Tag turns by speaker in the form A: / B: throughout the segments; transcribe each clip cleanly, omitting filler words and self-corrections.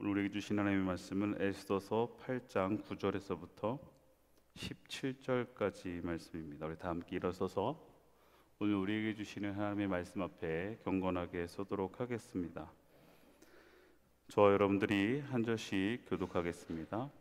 A: 오늘 우리에게 주신 하나님의 말씀은 에스더서 8장 9절에서부터 17절까지 말씀입니다. 우리 다 함께 일어서서 오늘 우리에게 주시는 하나님의 말씀 앞에 경건하게 서도록 하겠습니다. 저와 여러분들이 한 절씩 교독하겠습니다.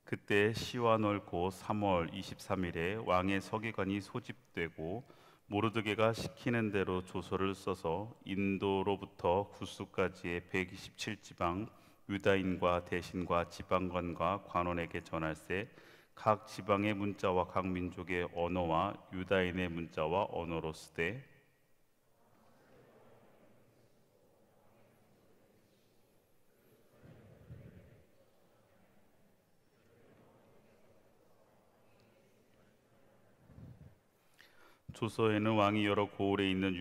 A: 그때 시와 넓고 3월 23일에 왕의 서기관이 소집되고 모르드게가 시키는 대로 조서를 써서 인도로부터 구스까지의 127지방 유다인과 대신과 지방관과 관원에게 전할세 각 지방의 문자와 각 민족의 언어와 유다인의 문자와 언어로 쓰되 조서에는 왕이 여러 고을에 있는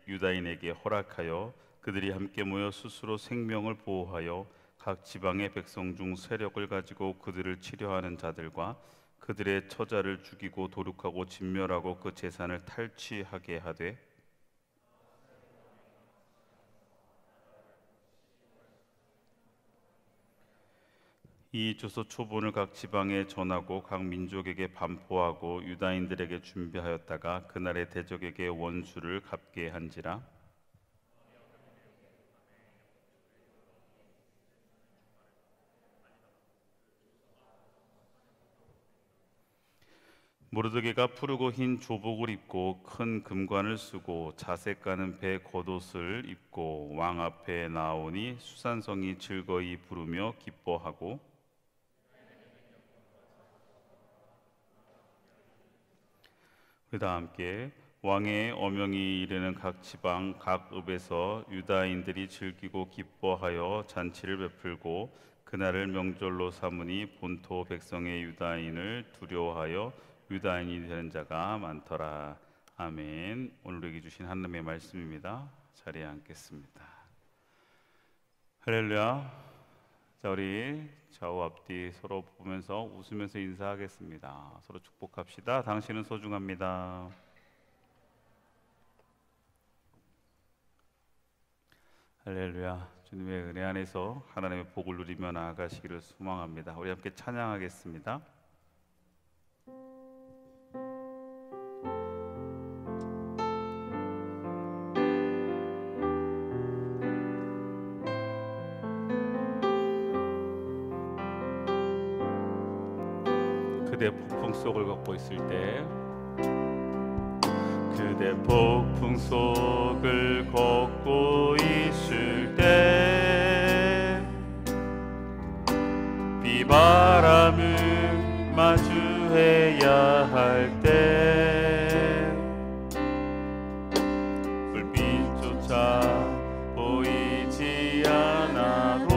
A: 유다인에게 허락하여 그들이 함께 모여 스스로 생명을 보호하여 각 지방의 백성 중 세력을 가지고 그들을 치려하는 자들과 그들의 처자를 죽이고 도륙하고 진멸하고 그 재산을 탈취하게 하되 이 조서 초본을 각 지방에 전하고 각 민족에게 반포하고 유다인들에게 준비하였다가 그날의 대적에게 원수를 갚게 한지라. 모르드게가 푸르고 흰 조복을 입고 큰 금관을 쓰고 자색 가는 배 겉옷을 입고 왕 앞에 나오니 수산성이 즐거이 부르며 기뻐하고 그다 함께 왕의 어명이 이르는 각 지방 각 읍에서 유다인들이 즐기고 기뻐하여 잔치를 베풀고 그날을 명절로 삼으니 본토 백성의 유다인을 두려워하여 유다인이 되는 자가 많더라. 아멘. 오늘 우리에게 주신 하나님의 말씀입니다. 자리에 앉겠습니다. 할렐루야. 자, 우리 좌우 앞뒤 서로 보면서 웃으면서 인사하겠습니다. 서로 축복합시다. 당신은 소중합니다. 할렐루야. 주님의 은혜 안에서 하나님의 복을 누리며 나아가시기를 소망합니다. 우리 함께 찬양하겠습니다. 그대 폭풍 속을 걷고 있을 때 그대 폭풍 속을 걷고 있을 때 비바람을 마주해야 할 때 불빛조차 보이지 않아도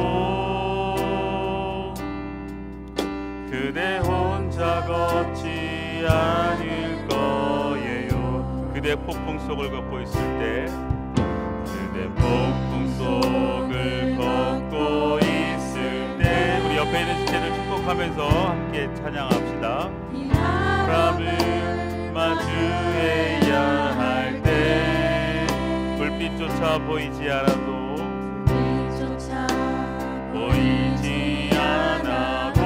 A: 그대 혼자 걷지 않을 거예요. 그대 폭풍 속을 걷고 있을 때 그대 폭풍 속을 걷고 있을 때 우리 옆에 있는 지체를 축복하면서 함께 찬양합시다. 바람을 마주해야 할 때 불빛조차 보이지 않아도 보이지 않아도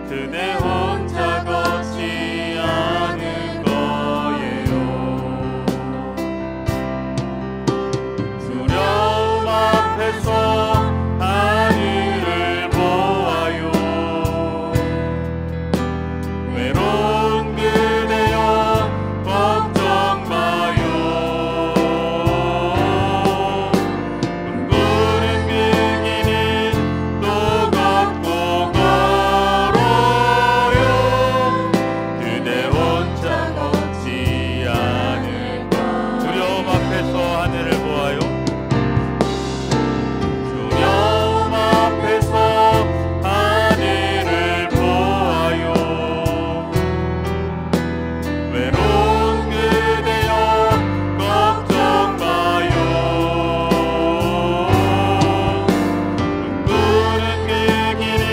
A: 그대 혼자 걷지 않을 거예요. 두려움 앞에서 하늘을 보아요. 외로운 그대여 걱정 마요. 꿈꾸는 그 길은 또 걷고 걸어요. 그대 혼자 걷지 않을 거예요. 두려움 앞에서 하늘을 보아요. 두려움 앞에서 하늘을 보아요. 외로운 그대여 걱정 마요. 꿈꾸는 그 길은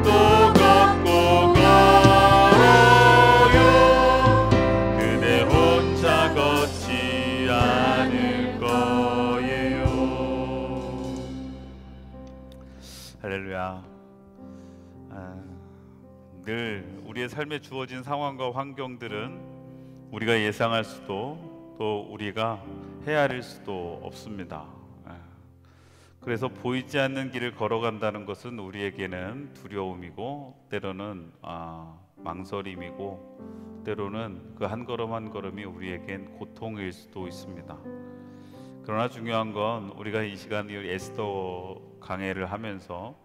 A: 또 걷고 걸어요. 그대 혼자 걷지 않을 할렐루야. 아, 늘 우리의 삶에 주어진 상황과 환경들은 우리가 예상할 수도 또 우리가 헤아릴 수도 없습니다. 그래서 보이지 않는 길을 걸어간다는 것은 우리에게는 두려움이고 때로는 망설임이고 때로는 그 한 걸음 한 걸음이 우리에겐 고통일 수도 있습니다. 그러나 중요한 건 우리가 이 시간 이 에스더 강해를 하면서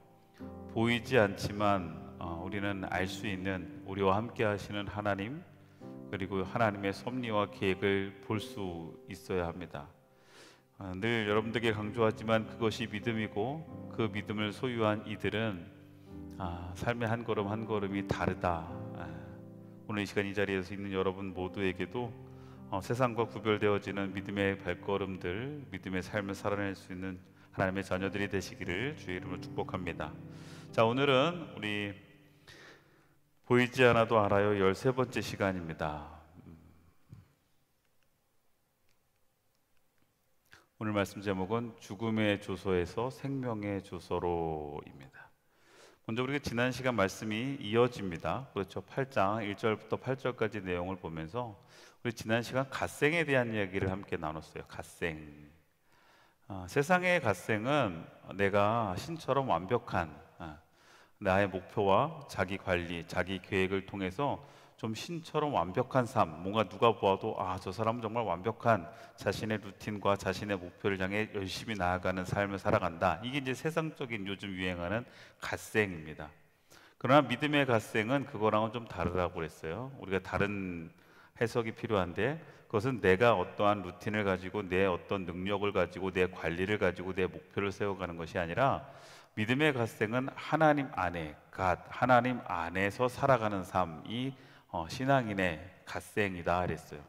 A: 보이지 않지만 우리는 알 수 있는 우리와 함께 하시는 하나님, 그리고 하나님의 섭리와 계획을 볼 수 있어야 합니다. 늘 여러분들에게 강조하지만 그것이 믿음이고 그 믿음을 소유한 이들은 삶의 한 걸음 한 걸음이 다르다. 오늘 이 시간 이 자리에서 있는 여러분 모두에게도 세상과 구별되어지는 믿음의 발걸음들, 믿음의 삶을 살아낼 수 있는 하나님의 자녀들이 되시기를 주의 이름으로 축복합니다. 자, 오늘은 우리 보이지 않아도 알아요 13번째 시간입니다. 오늘 말씀 제목은 죽음의 조서에서 생명의 조서로입니다. 먼저 우리가 지난 시간 말씀이 이어집니다. 그렇죠. 8장 1절부터 8절까지 내용을 보면서 우리 지난 시간 갓생에 대한 이야기를 함께 나눴어요. 갓생. 세상의 갓생은 내가 신처럼 완벽한 나의 목표와 자기 관리, 자기 계획을 통해서 좀 신처럼 완벽한 삶, 뭔가 누가 보아도 저 사람은 정말 완벽한 자신의 루틴과 자신의 목표를 향해 열심히 나아가는 삶을 살아간다. 이게 이제 세상적인 요즘 유행하는 갓생입니다. 그러나 믿음의 갓생은 그거랑은 좀 다르다고 그랬어요. 우리가 다른 해석이 필요한데, 그것은 내가 어떠한 루틴을 가지고 내 어떤 능력을 가지고 내 관리를 가지고 내 목표를 세워가는 것이 아니라 믿음의 갓생은 하나님 안에, 하나님 안에서 살아가는 삶이 신앙인의 갓생이다 그랬어요.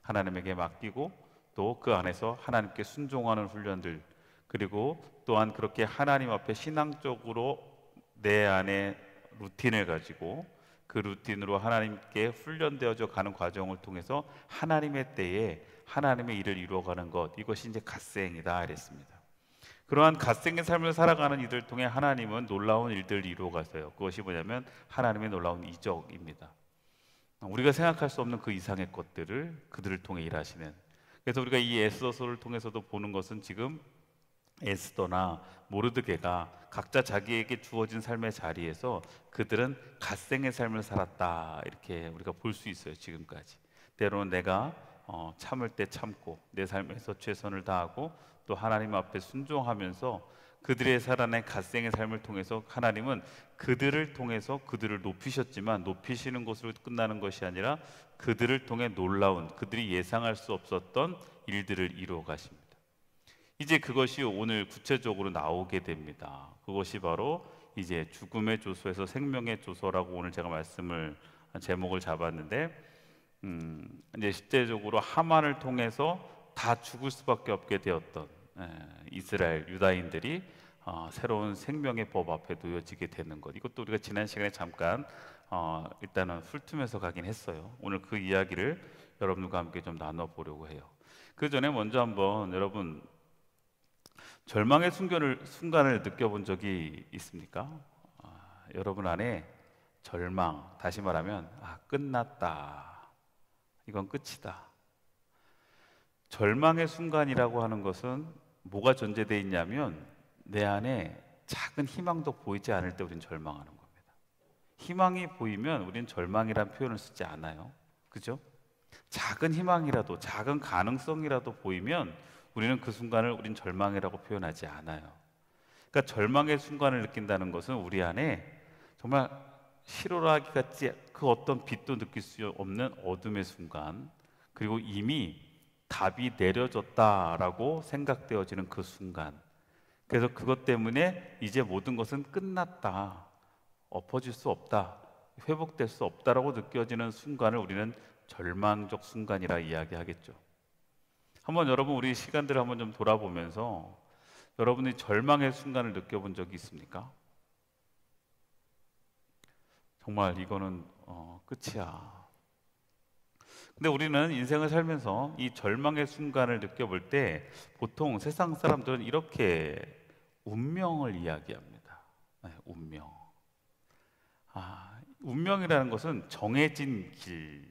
A: 하나님에게 맡기고 또 그 안에서 하나님께 순종하는 훈련들, 그리고 또한 그렇게 하나님 앞에 신앙적으로 내 안에 루틴을 가지고 그 루틴으로 하나님께 훈련되어져 가는 과정을 통해서 하나님의 때에 하나님의 일을 이루어가는 것, 이것이 이제 갓생이다 그랬습니다. 그러한 갓생의 삶을 살아가는 이들 통해 하나님은 놀라운 일들을 이루어 가세요. 그것이 뭐냐면 하나님의 놀라운 이적입니다. 우리가 생각할 수 없는 그 이상의 것들을 그들을 통해 일하시는. 그래서 우리가 이 에스더서를 통해서도 보는 것은 지금 에스더나 모르드게가 각자 자기에게 주어진 삶의 자리에서 그들은 갓생의 삶을 살았다, 이렇게 우리가 볼 수 있어요. 지금까지 때로는 내가 참을 때 참고 내 삶에서 최선을 다하고 또 하나님 앞에 순종하면서 그들의 살아낸 갓생의 삶을 통해서 하나님은 그들을 통해서 그들을 높이셨지만 높이시는 것으로 끝나는 것이 아니라 그들을 통해 놀라운, 그들이 예상할 수 없었던 일들을 이루어 가십니다. 이제 그것이 오늘 구체적으로 나오게 됩니다. 그것이 바로 이제 죽음의 조서에서 생명의 조서라고 오늘 제가 말씀을 제목을 잡았는데, 이제 실제적으로 하만을 통해서 다 죽을 수밖에 없게 되었던 이스라엘 유다인들이 새로운 생명의 법 앞에 놓여지게 되는 것, 이것도 우리가 지난 시간에 잠깐 일단은 훑으면서 가긴 했어요. 오늘 그 이야기를 여러분과 함께 좀 나눠보려고 해요. 그 전에 먼저 한번 여러분 절망의 순간을 느껴본 적이 있습니까? 여러분 안에 절망, 다시 말하면 끝났다, 이건 끝이다. 절망의 순간이라고 하는 것은 뭐가 존재되어 있냐면 내 안에 작은 희망도 보이지 않을 때 우리는 절망하는 겁니다. 희망이 보이면 우리는 절망이란 표현을 쓰지 않아요. 그죠? 작은 희망이라도, 작은 가능성이라도 보이면 우리는 그 순간을 우린 절망이라고 표현하지 않아요. 그러니까 절망의 순간을 느낀다는 것은 우리 안에 정말 실오라기 같지 그 어떤 빛도 느낄 수 없는 어둠의 순간, 그리고 이미 답이 내려졌다라고 생각되어지는 그 순간, 그래서 그것 때문에 이제 모든 것은 끝났다, 엎어질 수 없다, 회복될 수 없다라고 느껴지는 순간을 우리는 절망적 순간이라 이야기하겠죠. 한번 여러분 우리 시간들을 한번 좀 돌아보면서 여러분이 절망의 순간을 느껴본 적이 있습니까? 정말 이거는 끝이야. 근데 우리는 인생을 살면서 이 절망의 순간을 느껴볼 때 보통 세상 사람들은 이렇게 운명을 이야기합니다. 네, 운명. 운명이라는 것은 정해진 길.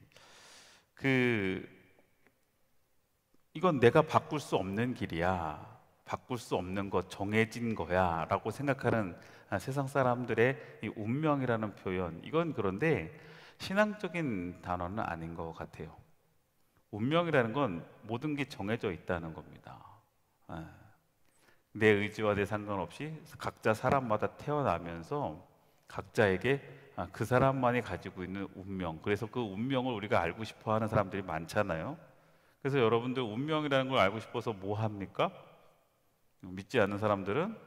A: 이건 내가 바꿀 수 없는 길이야. 바꿀 수 없는 것, 정해진 거야 라고 생각하는 세상 사람들의 이 운명이라는 표현, 이건 그런데 신앙적인 단어는 아닌 것 같아요. 운명이라는 건 모든 게 정해져 있다는 겁니다. 예. 내 의지와 내 상관없이 각자 사람마다 태어나면서 각자에게 그 사람만이 가지고 있는 운명, 그래서 그 운명을 우리가 알고 싶어 하는 사람들이 많잖아요. 그래서 여러분들 운명이라는 걸 알고 싶어서 뭐 합니까? 믿지 않는 사람들은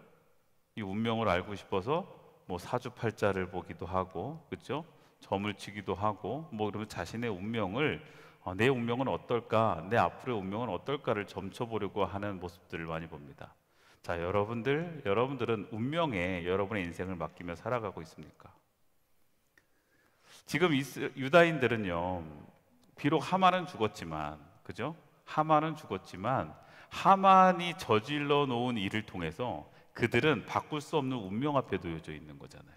A: 이 운명을 알고 싶어서 뭐 사주팔자를 보기도 하고, 그렇죠? 점을 치기도 하고, 뭐 그러면 자신의 운명을 내 운명은 어떨까, 내 앞으로의 운명은 어떨까를 점쳐보려고 하는 모습들을 많이 봅니다. 자, 여러분들은 운명에 여러분의 인생을 맡기며 살아가고 있습니까? 지금 유다인들은요, 비록 하만은 죽었지만, 그죠? 하만은 죽었지만 하만이 저질러 놓은 일을 통해서 그들은 바꿀 수 없는 운명 앞에 놓여져 있는 거잖아요.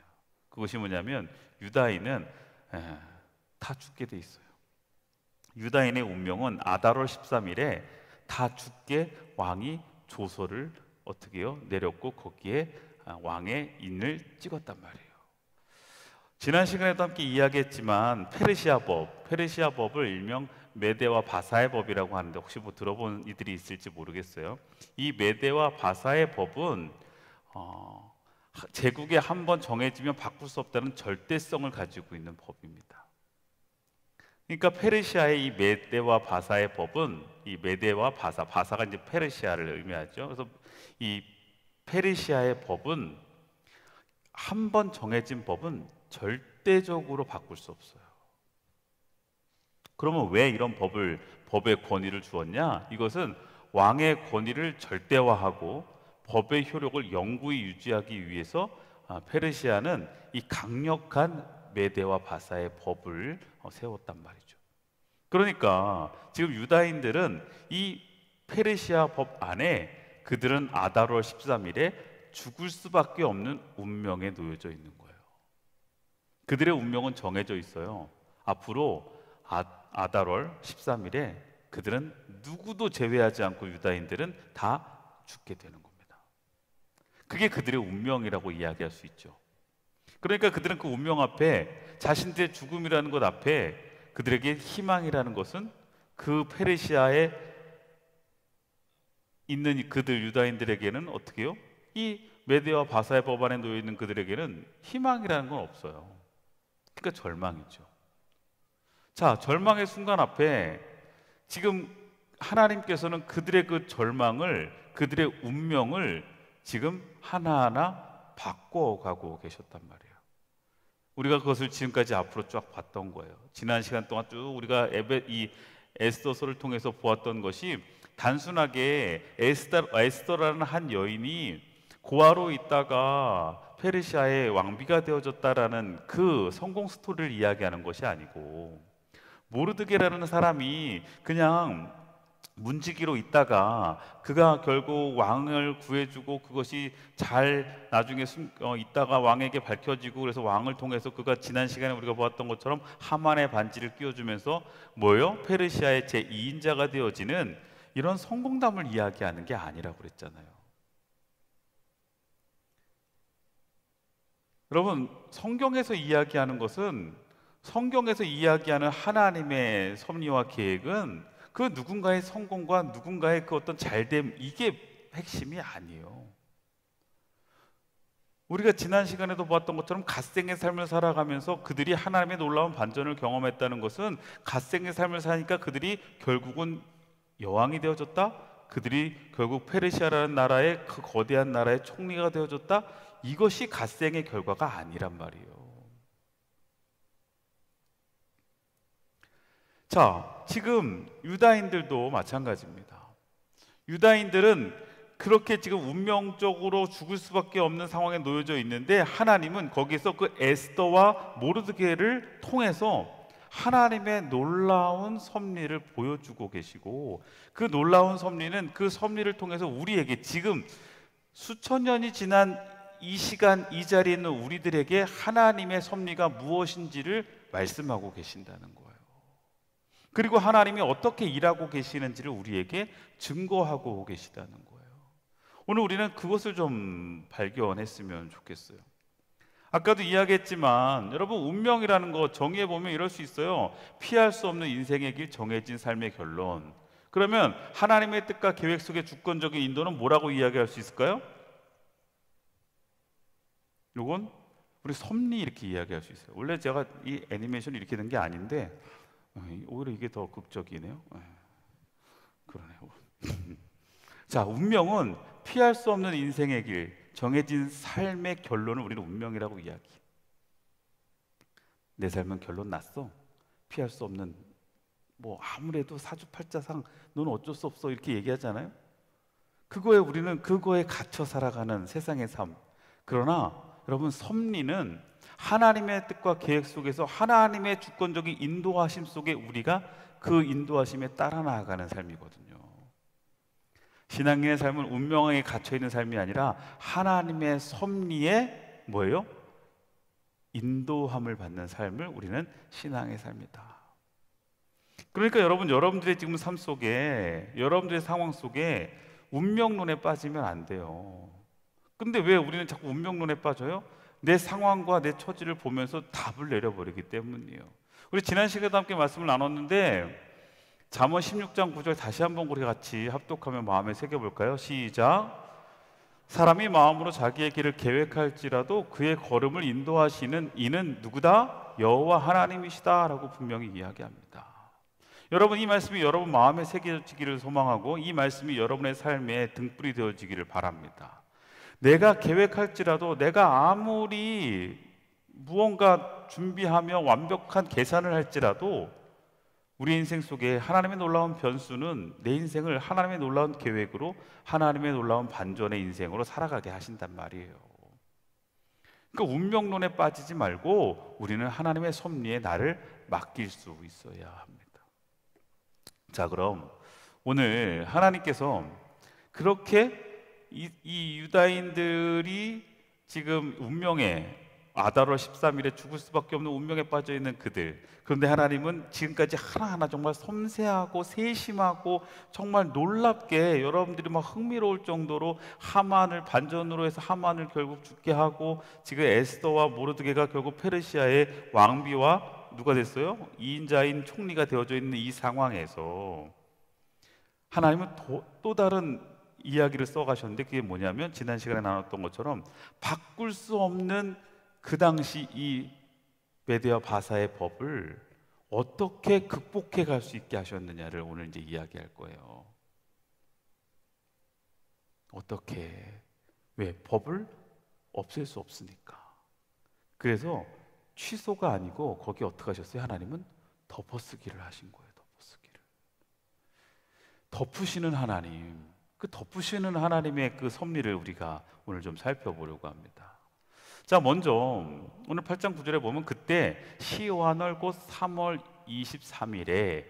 A: 그것이 뭐냐면 유다인은 다 죽게 돼 있어요. 유다인의 운명은 아달월 13일에 다 죽게 왕이 조서를 어떻게 해요? 내렸고 거기에 왕의 인을 찍었단 말이에요. 지난 시간에도 함께 이야기했지만 페르시아 법을 일명 메대와 바사의 법이라고 하는데 혹시 뭐 들어본 이들이 있을지 모르겠어요. 이 메대와 바사의 법은 제국에 한번 정해지면 바꿀 수 없다는 절대성을 가지고 있는 법입니다. 그러니까 페르시아의 이 메대와 바사의 법은, 이 메대와 바사가 이제 페르시아를 의미하죠. 그래서 이 페르시아의 법은 한번 정해진 법은 절대적으로 바꿀 수 없어요. 그러면 왜 이런 법의 권위를 주었냐? 이것은 왕의 권위를 절대화하고 법의 효력을 영구히 유지하기 위해서 페르시아는 이 강력한 메대와 바사의 법을 세웠단 말이죠. 그러니까 지금 유다인들은 이 페르시아 법 안에 그들은 아달월 13일에 죽을 수밖에 없는 운명에 놓여져 있는 거예요. 그들의 운명은 정해져 있어요. 앞으로 아달월 13일에 그들은 누구도 제외하지 않고 유다인들은 다 죽게 되는 겁니다. 그게 그들의 운명이라고 이야기할 수 있죠. 그러니까 그들은 그 운명 앞에, 자신들의 죽음이라는 것 앞에 그들에게 희망이라는 것은 그 페르시아에 있는 그들 유다인들에게는 어떻게 해요? 이 메대와 바사의 법 안에 놓여 있는 그들에게는 희망이라는 건 없어요. 그러니까 절망이죠. 자, 절망의 순간 앞에 지금 하나님께서는 그들의 그 절망을, 그들의 운명을 지금 하나하나 바꿔가고 계셨단 말이에요. 우리가 그것을 지금까지 앞으로 쫙 봤던 거예요. 지난 시간 동안 쭉 우리가 이 에스더서를 통해서 보았던 것이 단순하게 에스더라는 한 여인이 고아로 있다가 페르시아의 왕비가 되어졌다라는 그 성공 스토리를 이야기하는 것이 아니고, 모르드게라는 사람이 그냥 문지기로 있다가 그가 결국 왕을 구해주고 그것이 잘 나중에 있다가 왕에게 밝혀지고, 그래서 왕을 통해서 그가 지난 시간에 우리가 보았던 것처럼 하만의 반지를 끼워주면서 뭐예요? 페르시아의 제2인자가 되어지는 이런 성공담을 이야기하는 게 아니라고 그랬잖아요. 여러분, 성경에서 이야기하는 것은, 성경에서 이야기하는 하나님의 섭리와 계획은 그 누군가의 성공과 누군가의 그 어떤 잘됨, 이게 핵심이 아니에요. 우리가 지난 시간에도 보았던 것처럼 갓생의 삶을 살아가면서 그들이 하나님의 놀라운 반전을 경험했다는 것은, 갓생의 삶을 사니까 그들이 결국은 여왕이 되어졌다, 그들이 결국 페르시아라는 나라의 그 거대한 나라의 총리가 되어졌다, 이것이 갓생의 결과가 아니란 말이에요. 자, 지금 유다인들도 마찬가지입니다. 유다인들은 그렇게 지금 운명적으로 죽을 수밖에 없는 상황에 놓여져 있는데, 하나님은 거기서 그 에스더와 모르드게를 통해서 하나님의 놀라운 섭리를 보여주고 계시고, 그 놀라운 섭리는, 그 섭리를 통해서 우리에게 지금 수천 년이 지난 이 시간 이 자리에 있는 우리들에게 하나님의 섭리가 무엇인지를 말씀하고 계신다는 거예요. 그리고 하나님이 어떻게 일하고 계시는지를 우리에게 증거하고 계시다는 거예요. 오늘 우리는 그것을 좀 발견했으면 좋겠어요. 아까도 이야기했지만 여러분, 운명이라는 거 정의해 보면 이럴 수 있어요. 피할 수 없는 인생의 길, 정해진 삶의 결론. 그러면 하나님의 뜻과 계획 속의 주권적인 인도는 뭐라고 이야기할 수 있을까요? 요건 우리 섭리 이렇게 이야기할 수 있어요. 원래 제가 이 애니메이션이 이렇게 된 게 아닌데 오히려 이게 더 극적이네요. 그러네요. 자, 운명은 피할 수 없는 인생의 길, 정해진 삶의 결론을 우리는 운명이라고 이야기해요. 내 삶은 결론 났어. 피할 수 없는, 뭐 아무래도 사주팔자상 너는 어쩔 수 없어 이렇게 얘기하잖아요. 우리는 그거에 갇혀 살아가는 세상의 삶. 그러나 여러분, 섭리는 하나님의 뜻과 계획 속에서 하나님의 주권적인 인도하심 속에 우리가 그 인도하심에 따라 나아가는 삶이거든요. 신앙인의 삶은 운명에 갇혀있는 삶이 아니라 하나님의 섭리에 뭐예요? 인도함을 받는 삶을 우리는 신앙의 삶이다. 그러니까 여러분들의 지금 삶 속에, 여러분들의 상황 속에 운명론에 빠지면 안 돼요. 근데 왜 우리는 자꾸 운명론에 빠져요? 내 상황과 내 처지를 보면서 답을 내려버리기 때문이에요. 우리 지난 시간에도 함께 말씀을 나눴는데 잠언 16장 9절 다시 한번 우리 같이 합독하며 마음에 새겨볼까요? 시작. 사람이 마음으로 자기의 길을 계획할지라도 그의 걸음을 인도하시는 이는 누구다? 여호와 하나님이시다 라고 분명히 이야기합니다. 여러분, 이 말씀이 여러분 마음에 새겨지기를 소망하고 이 말씀이 여러분의 삶에 등불이 되어지기를 바랍니다. 내가 계획할지라도, 내가 아무리 무언가 준비하며 완벽한 계산을 할지라도 우리 인생 속에 하나님의 놀라운 변수는 내 인생을 하나님의 놀라운 계획으로, 하나님의 놀라운 반전의 인생으로 살아가게 하신단 말이에요. 그러니까 운명론에 빠지지 말고 우리는 하나님의 섭리에 나를 맡길 수 있어야 합니다. 자, 그럼 오늘 하나님께서 그렇게 이 유다인들이 지금 운명에, 아달월 13일에 죽을 수밖에 없는 운명에 빠져있는 그들, 그런데 하나님은 지금까지 하나하나 정말 섬세하고 세심하고 정말 놀랍게, 여러분들이 막 흥미로울 정도로 하만을 반전으로 해서 하만을 결국 죽게 하고, 지금 에스더와 모르드게가 결국 페르시아의 왕비와 누가 됐어요? 2인자인 총리가 되어져 있는 이 상황에서 하나님은 또 다른 이야기를 써가셨는데, 그게 뭐냐면 지난 시간에 나눴던 것처럼 바꿀 수 없는 그 당시 이 메대와 바사의 법을 어떻게 극복해 갈 수 있게 하셨느냐를 오늘 이제 이야기할 거예요. 어떻게? 왜? 법을 없앨 수 없으니까. 그래서 취소가 아니고 거기 어떻게 하셨어요? 하나님은 덮어쓰기를 하신 거예요. 덮어쓰기를. 덮으시는 하나님, 그 덮으시는 하나님의 그 섭리를 우리가 오늘 좀 살펴보려고 합니다. 자, 먼저 오늘 8장 9절에 보면 그때 시완월 곧 3월 23일에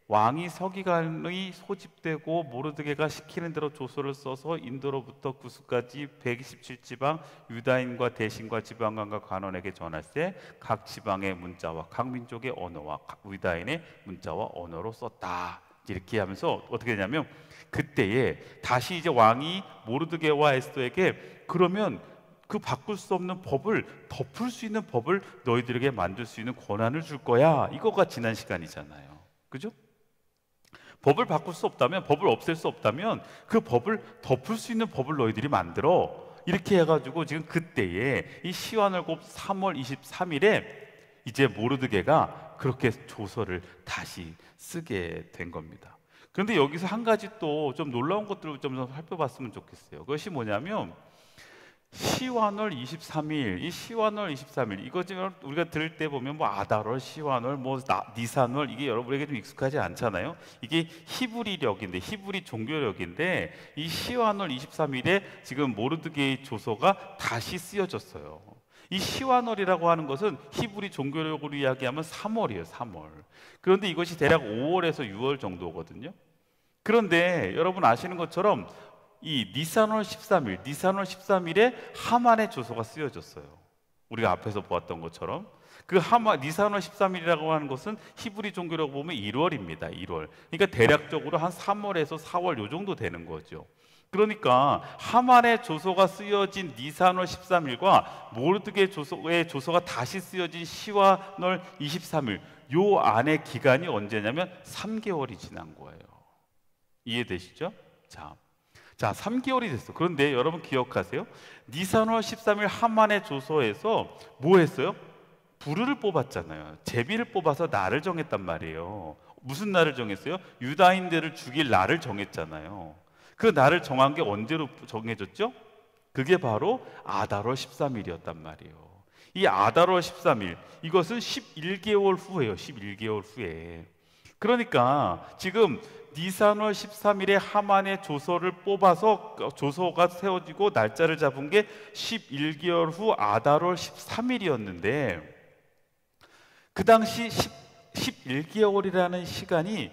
A: 왕이 서기관이 소집되고 모르드게가 시키는 대로 조서를 써서 인도로부터 구스까지 127지방 유다인과 대신과 지방관과 관원에게 전할세 각 지방의 문자와 각 민족의 언어와 각 유다인의 문자와 언어로 썼다. 이렇게 하면서 어떻게 되냐면 그때에 다시 이제 왕이 모르드게와 에스더에게 그러면 그 바꿀 수 없는 법을, 덮을 수 있는 법을 너희들에게 만들 수 있는 권한을 줄 거야. 이거가 지난 시간이잖아요. 그죠? 법을 바꿀 수 없다면, 법을 없앨 수 없다면 그 법을 덮을 수 있는 법을 너희들이 만들어. 이렇게 해가지고 지금 그때에 이 시완월곱 3월 23일에 이제 모르드게가 그렇게 조서를 다시 쓰게 된 겁니다. 그런데 여기서 한 가지 또 좀 놀라운 것들을 좀 살펴봤으면 좋겠어요. 그것이 뭐냐면 시완월 23일, 이 시완월 23일 이거 지금 우리가 들을 때 보면 뭐 아달월, 시완월, 뭐 니산월, 이게 여러분에게 좀 익숙하지 않잖아요. 이게 히브리력인데, 히브리 종교력인데 이 시완월 23일에 지금 모르드게의 조서가 다시 쓰여졌어요. 이 시완월이라고 하는 것은 히브리 종교력으로 이야기하면 3월이에요. 3월. 그런데 이것이 대략 5월에서 6월 정도거든요. 그런데 여러분 아시는 것처럼 이 니산월 13일, 니산월 13일에 하만의 조서가 쓰여졌어요. 우리가 앞에서 보았던 것처럼 그 니산월 13일이라고 하는 것은 히브리 종교라고 보면 1월입니다. 1월. 그러니까 대략적으로 한 3월에서 4월 요 정도 되는 거죠. 그러니까 하만의 조서가 쓰여진 니산월 13일과 모르드게의 조서가 다시 쓰여진 시완월 23일, 요 안에 기간이 언제냐면 3개월이 지난 거예요. 이해되시죠? 자, 3개월이 됐어. 그런데 여러분 기억하세요? 니산월 13일 하만의 조서에서 뭐 했어요? 부르를 뽑았잖아요. 제비를 뽑아서 날을 정했단 말이에요. 무슨 날을 정했어요? 유다인들을 죽일 날을 정했잖아요. 그 날을 정한 게 언제로 정해졌죠? 그게 바로 아달월 13일이었단 말이에요. 이 아달월 13일, 이것은 11개월 후예요. 11개월 후에. 그러니까 지금 니산월 13일에 하만의 조서를 뽑아서 조서가 세워지고 날짜를 잡은 게 11개월 후 아달월 13일이었는데 그 당시 11개월이라는 시간이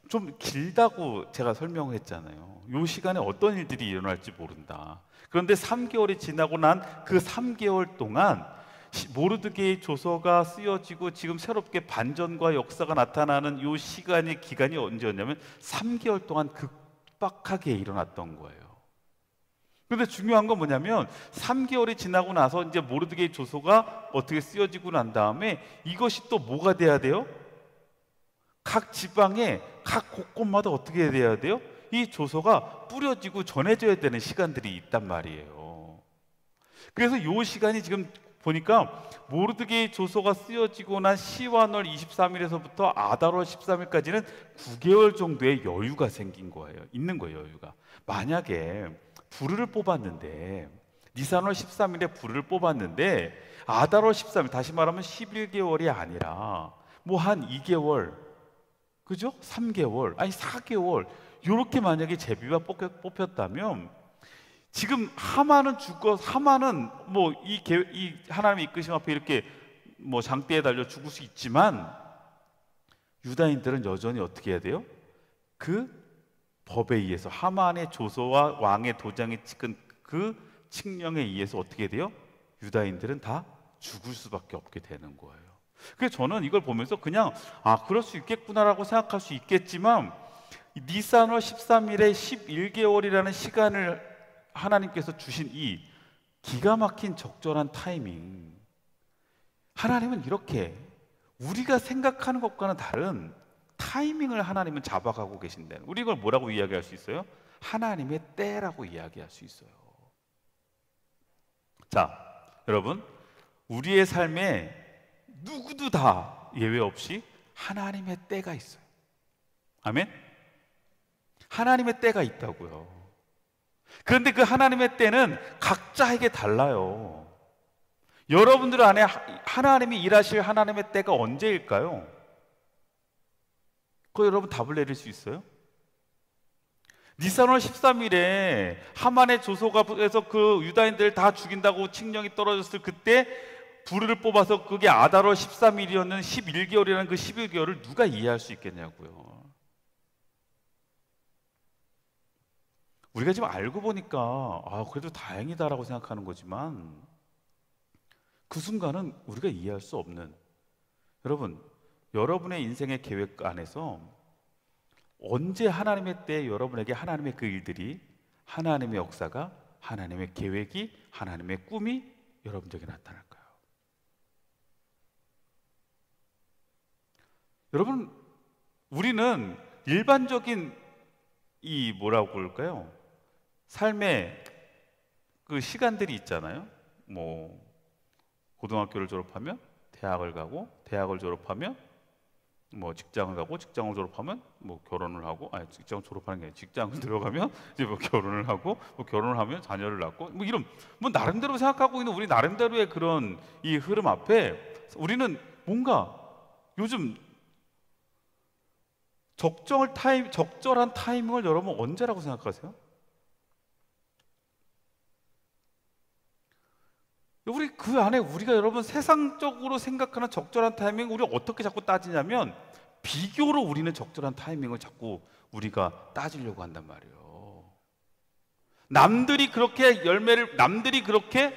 A: 좀 길다고 제가 설명을 했잖아요. 이 시간에 어떤 일들이 일어날지 모른다. 그런데 3개월이 지나고 난 그 3개월 동안 모르드게의 조서가 쓰여지고 지금 새롭게 반전과 역사가 나타나는 이 시간의 기간이 언제였냐면 3개월 동안 급박하게 일어났던 거예요. 그런데 중요한 건 뭐냐면 3개월이 지나고 나서 이제 모르드게의 조서가 어떻게 쓰여지고 난 다음에 이것이 또 뭐가 돼야 돼요? 각 지방에 각 곳곳마다 어떻게 돼야 돼요? 이 조서가 뿌려지고 전해져야 되는 시간들이 있단 말이에요. 그래서 이 시간이 지금 보니까 모르드게의 조서가 쓰여지고 난 시완월 23일에서부터 아달월 13일까지는 9개월 정도의 여유가 생긴 거예요. 있는 거예요, 여유가. 만약에 부르를 뽑았는데 니산월 13일에 부르를 뽑았는데 아달월 13일, 다시 말하면 11개월이 아니라 뭐 한 2개월, 그죠? 3개월, 아니 4개월 이렇게 만약에 제비가 뽑혔다면 지금 하만은 뭐 이 하나님의 이끄심 앞에 이렇게 뭐 장대에 달려 죽을 수 있지만 유다인들은 여전히 어떻게 해야 돼요? 그 법에 의해서 하만의 조서와 왕의 도장에 찍은 그 칙령에 의해서 어떻게 돼요? 유다인들은 다 죽을 수밖에 없게 되는 거예요. 그래서 저는 이걸 보면서 그냥 그럴 수 있겠구나라고 생각할 수 있겠지만 니산월 13일에 11개월이라는 시간을 하나님께서 주신 이 기가 막힌 적절한 타이밍, 하나님은 이렇게 우리가 생각하는 것과는 다른 타이밍을 하나님은 잡아가고 계신다. 우리 이걸 뭐라고 이야기할 수 있어요? 하나님의 때라고 이야기할 수 있어요. 자, 여러분, 우리의 삶에 누구도 다 예외 없이 하나님의 때가 있어요. 아멘? 하나님의 때가 있다고요. 그런데 그 하나님의 때는 각자에게 달라요. 여러분들 안에 하나님이 일하실 하나님의 때가 언제일까요? 그거 여러분 답을 내릴 수 있어요? 니산월 13일에 하만의 조서가 해서 그 유다인들 다 죽인다고 칙령이 떨어졌을 그때 부르를 뽑아서 그게 아달월 13일이었는 11개월이라는 그 11개월을 누가 이해할 수 있겠냐고요. 우리가 지금 알고 보니까 그래도 다행이다라고 생각하는 거지만 그 순간은 우리가 이해할 수 없는, 여러분, 여러분의 인생의 계획 안에서 언제 하나님의 때에 여러분에게 하나님의 그 일들이, 하나님의 역사가, 하나님의 계획이, 하나님의 꿈이 여러분에게 나타날까요? 여러분, 우리는 일반적인 이 뭐라고 그럴까요? 삶의 그 시간들이 있잖아요. 뭐 고등학교를 졸업하면 대학을 가고, 대학을 졸업하면 뭐 직장을 가고, 직장을 졸업하면 뭐 결혼을 하고, 직장 졸업하는 게 아니라 직장을 들어가면 이제 뭐 결혼을 하고, 뭐 결혼을 하면 자녀를 낳고, 뭐 이런 뭐 나름대로 생각하고 있는 우리 나름대로의 그런 이 흐름 앞에 우리는 뭔가 요즘 적절한 타이밍을 여러분 언제라고 생각하세요? 우리 그 안에 우리가 여러분 세상적으로 생각하는 적절한 타이밍, 우리 어떻게 자꾸 따지냐면 비교로 우리는 적절한 타이밍을 자꾸 우리가 따지려고 한단 말이에요. 남들이 그렇게 열매를, 남들이 그렇게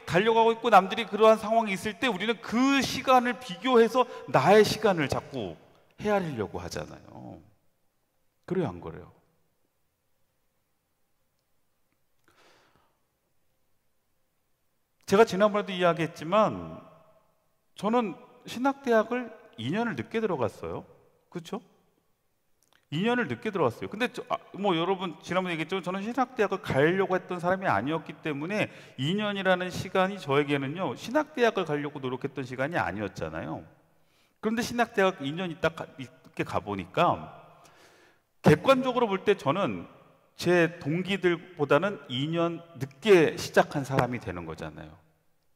A: 달려가고 있고 남들이 그러한 상황이 있을 때 우리는 그 시간을 비교해서 나의 시간을 자꾸 헤아리려고 하잖아요. 그래요, 안 그래요? 제가 지난번에도 이야기했지만 저는 신학대학을 2년을 늦게 들어갔어요. 그렇죠? 2년을 늦게 들어갔어요. 근데 뭐 여러분 지난번에 얘기했지만 저는 신학대학을 가려고 했던 사람이 아니었기 때문에 2년이라는 시간이 저에게는요, 신학대학을 가려고 노력했던 시간이 아니었잖아요. 그런데 신학대학 2년 있게 가보니까 객관적으로 볼 때 저는 제 동기들보다는 2년 늦게 시작한 사람이 되는 거잖아요.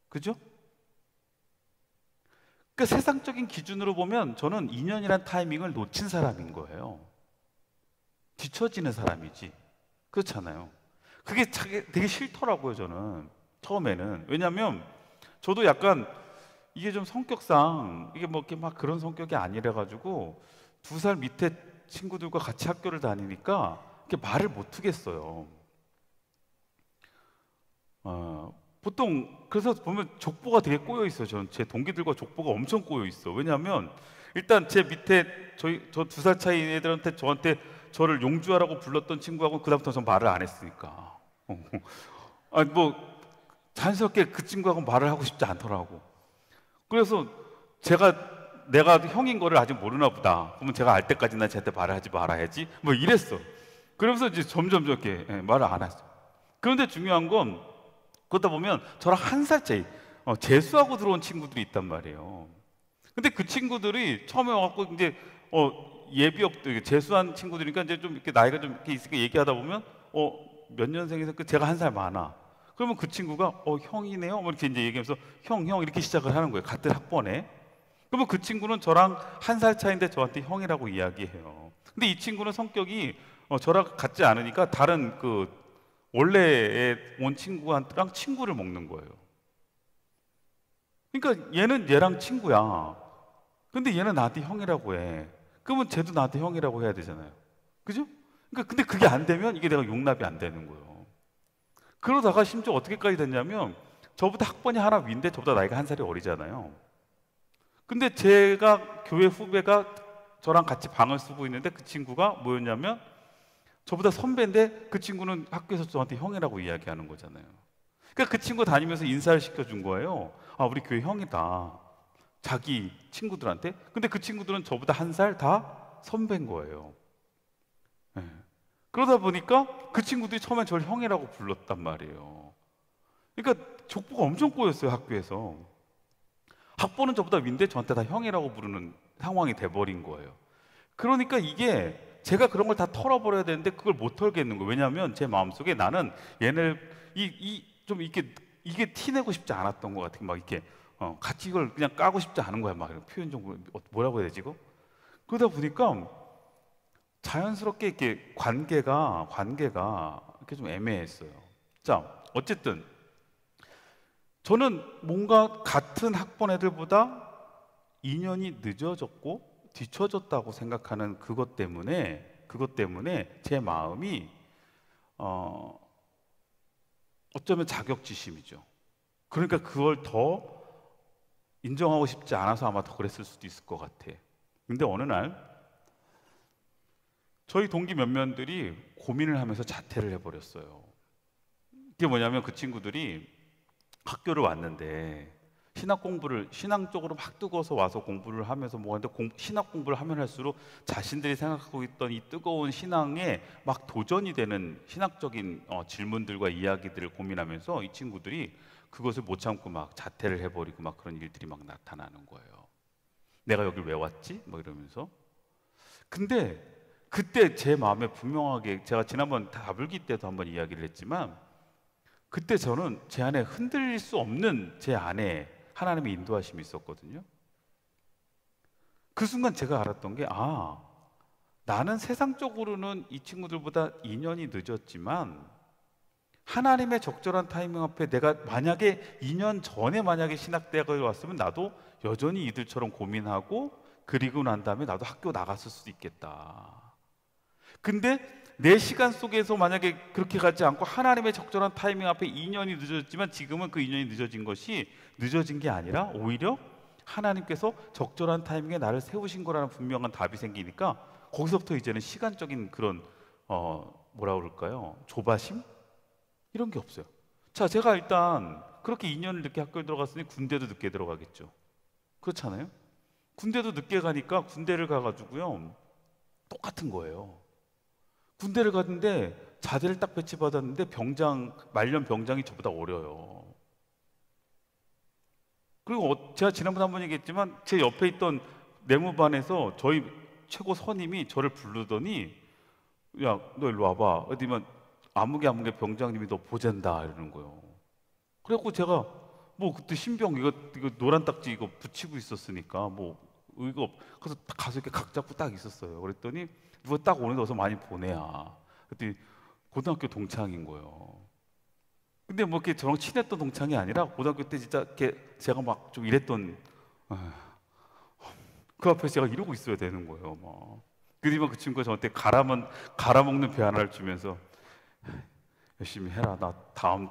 A: 그죠? 그러니까 세상적인 기준으로 보면 저는 2년이란 타이밍을 놓친 사람인 거예요. 뒤처지는 사람이지. 그렇잖아요. 그게 되게 싫더라고요, 저는. 처음에는. 왜냐면 저도 약간 이게 좀 성격상 이게 뭐 이렇게 막 그런 성격이 아니라 가지고 2살 밑에 친구들과 같이 학교를 다니니까 이렇게 말을 못 하겠어요. 보통 그래서 보면 족보가 되게 꼬여 있어요. 저는 제 동기들과 족보가 엄청 꼬여 있어. 왜냐하면 일단 제 밑에 저 2살 차이 애들한테 저를 용주하라고 불렀던 친구하고 그다음부터 전 말을 안 했으니까. 아니 뭐 자연스럽게 그 친구하고 말을 하고 싶지 않더라고. 그래서 내가 형인 거를 아직 모르나 보다. 그러면 제가 알 때까지는 쟤한테 말을 하지 말아야지. 뭐 이랬어. 그러면서 이제 점점 이렇게 말을 안 했어. 그런데 중요한 건 그러다 보면 저랑 1살 차이, 재수하고 들어온 친구들이 있단 말이에요. 근데 그 친구들이 처음에 와갖고 이제 예비역 재수한 친구들이니까 이제 좀 이렇게 나이가 좀 이렇게 있으니까 얘기하다 보면 몇 년생에서 제가 1살 많아. 그러면 그 친구가 형이네요. 뭐 이렇게 이제 얘기하면서 형 이렇게 시작을 하는 거예요. 같은 학번에. 그러면 그 친구는 저랑 1살 차이인데 저한테 형이라고 이야기해요. 근데 이 친구는 성격이 저랑 같지 않으니까 다른 그 원래에 온 친구한테랑 친구를 먹는 거예요. 그러니까 얘는 얘랑 친구야. 근데 얘는 나한테 형이라고 해. 그러면 쟤도 나한테 형이라고 해야 되잖아요. 그죠? 그러니까 근데 그게 안 되면 이게 내가 용납이 안 되는 거예요. 그러다가 심지어 어떻게까지 됐냐면 저보다 학번이 하나 위인데 저보다 나이가 1살이 어리잖아요. 근데 제가 교회 후배가 저랑 같이 방을 쓰고 있는데 그 친구가 뭐였냐면 저보다 선배인데 그 친구는 학교에서 저한테 형이라고 이야기하는 거잖아요. 그러니까 그 친구 다니면서 인사를 시켜준 거예요. 아, 우리 교회 형이다. 자기 친구들한테. 근데 그 친구들은 저보다 1살 다 선배인 거예요. 네. 그러다 보니까 그 친구들이 처음엔 저를 형이라고 불렀단 말이에요. 그러니까 족보가 엄청 꼬였어요, 학교에서. 학번은 저보다 위인데 저한테 다 형이라고 부르는 상황이 돼버린 거예요. 그러니까 이게 제가 그런 걸 다 털어버려야 되는데 그걸 못 털겠는 거예요. 왜냐하면 제 마음속에 나는 얘를 좀 이게 티내고 싶지 않았던 것 같아요. 막 이렇게 같이 이걸 그냥 까고 싶지 않은 거야. 막 표현 좀 뭐라고 해야 되지 이거? 그러다 보니까 자연스럽게 이렇게 관계가 이렇게 좀 애매했어요. 자, 어쨌든 저는 뭔가 같은 학번 애들보다 2년이 늦어졌고 뒤처졌다고 생각하는 그것 때문에 제 마음이 어쩌면 자격지심이죠. 그러니까 그걸 더 인정하고 싶지 않아서 아마 더 그랬을 수도 있을 것 같아. 근데 어느 날 저희 동기 몇몇들이 고민을 하면서 자퇴를 해버렸어요. 그게 뭐냐면 그 친구들이 학교를 왔는데 신앙 쪽으로 막 뜨거워서 와서 공부를 하면서 뭐 하는데 신학 공부를 하면 할수록 자신들이 생각하고 있던 이 뜨거운 신앙에 막 도전이 되는 신학적인 질문들과 이야기들을 고민하면서 이 친구들이 그것을 못 참고 막 자퇴를 해버리고 막 그런 일들이 막 나타나는 거예요. 내가 여길 왜 왔지? 뭐 이러면서. 근데 그때 제 마음에 분명하게 제가 지난번 다불기 때도 한번 이야기를 했지만 그때 저는 제 안에 흔들릴 수 없는 제 안에 하나님의 인도하심이 있었거든요. 그 순간 제가 알았던 게 나는 세상적으로는 이 친구들보다 2년이 늦었지만 하나님의 적절한 타이밍 앞에 내가 만약에 2년 전에 만약에 신학대학을 왔으면 나도 여전히 이들처럼 고민하고 그리고 난 다음에 나도 학교 나갔을 수도 있겠다. 근데 내 시간 속에서 만약에 그렇게 가지 않고 하나님의 적절한 타이밍 앞에 2년이 늦어졌지만 지금은 그 2년이 늦어진 것이 늦어진 게 아니라 오히려 하나님께서 적절한 타이밍에 나를 세우신 거라는 분명한 답이 생기니까 거기서부터 이제는 시간적인 그런 뭐라 그럴까요? 조바심? 이런 게 없어요. 자, 제가 일단 그렇게 2년을 늦게 학교에 들어갔으니 군대도 늦게 들어가겠죠. 그렇잖아요? 군대도 늦게 가니까 군대를 가가지고요 똑같은 거예요. 군대를 갔는데 자대를 딱 배치받았는데 말년 병장이 저보다 어려요. 그리고 제가 지난번에 한번 얘기했지만 제 옆에 있던 내무반에서 저희 최고 선임이 저를 부르더니 야, 너 일로 와봐. 어디면 아무개 병장님이 너 보잔다 이러는 거예요. 그래갖고 제가 뭐 그때 신병 이거 노란 딱지 이거 붙이고 있었으니까 뭐 의가 그래서 가서 이렇게 각 잡고 딱 있었어요. 그랬더니 누가 딱 오는데 어서 많이 보내야. 그랬더니 고등학교 동창인 거예요. 근데 뭐 이렇게 저랑 친했던 동창이 아니라 고등학교 때 진짜 이렇게 제가 막 좀 이랬던 그 앞에서 제가 이러고 있어야 되는 거예요. 막. 그러니까 그 친구가 저한테 갈아먹는 배 하나를 주면서 열심히 해라. 나 다음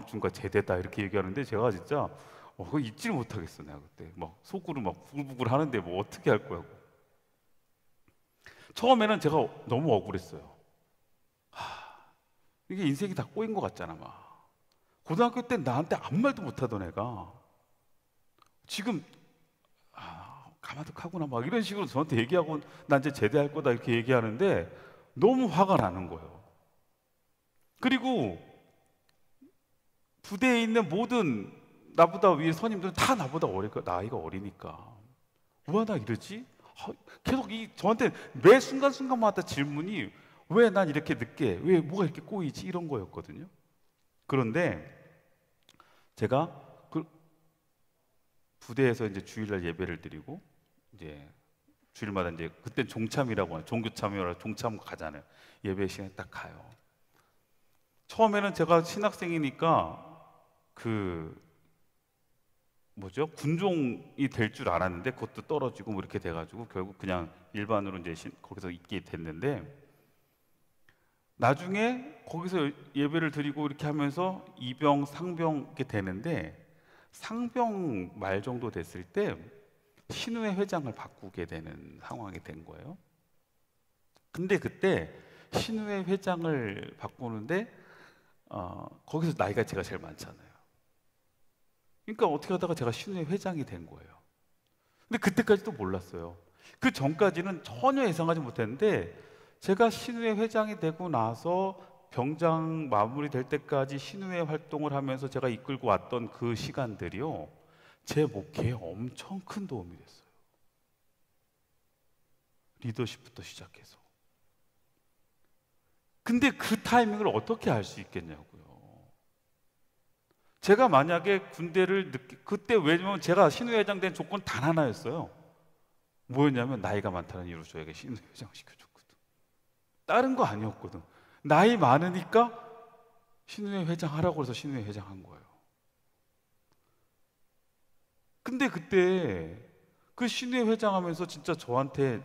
A: 주인가 제대다 이렇게 얘기하는데 제가 진짜 그거 잊지를 못하겠어. 내가 그때 막 속으로 막 부글부글 하는데 뭐 어떻게 할 거야. 처음에는 제가 너무 억울했어요. 이게 인생이 다 꼬인 것 같잖아. 막 고등학교 때 나한테 아무 말도 못하던 애가 지금 가마득하구나 막 이런 식으로 저한테 얘기하고 나 이제 제대할 거다 이렇게 얘기하는데 너무 화가 나는 거예요. 그리고 부대에 있는 모든 나보다 위에 선임들은 다 나보다 나이가 어리니까 왜 나 이러지? 계속 저한테 매 순간순간마다 질문이 왜 난 이렇게 늦게, 왜 뭐가 이렇게 꼬이지? 이런 거였거든요. 그런데 제가 그 부대에서 이제 주일날 예배를 드리고 이제 주일마다 이제 그때 종참이라고 하는 종교참이라고 종참 가잖아요. 예배 시간에 딱 가요. 처음에는 제가 신학생이니까 군종이 될 줄 알았는데 그것도 떨어지고 뭐 이렇게 돼가지고 결국 그냥 일반으로 이제 거기서 있게 됐는데 나중에 거기서 예배를 드리고 이렇게 하면서 이병, 상병 이렇게 되는데 상병 말 정도 됐을 때 신우회 회장을 바꾸게 되는 상황이 된 거예요. 근데 그때 신우회 회장을 바꾸는데 거기서 나이가 제가 제일 많잖아요. 그러니까 어떻게 하다가 제가 신우회 회장이 된 거예요. 근데 그때까지도 몰랐어요. 그 전까지는 전혀 예상하지 못했는데 제가 신우회 회장이 되고 나서 병장 마무리될 때까지 신우회 활동을 하면서 제가 이끌고 왔던 그 시간들이요 제 목회에 엄청 큰 도움이 됐어요. 리더십부터 시작해서. 근데 그 타이밍을 어떻게 알 수 있겠냐고요. 제가 만약에 군대를 그때 왜냐면 제가 신우회 회장 된 조건 단 하나였어요. 뭐였냐면 나이가 많다는 이유로 저에게 신우회 회장 시켜줬거든. 다른 거 아니었거든. 나이 많으니까 신우회 회장 하라고 해서 신우회 회장 한 거예요. 근데 그때 그 신우회 회장 하면서 진짜 저한테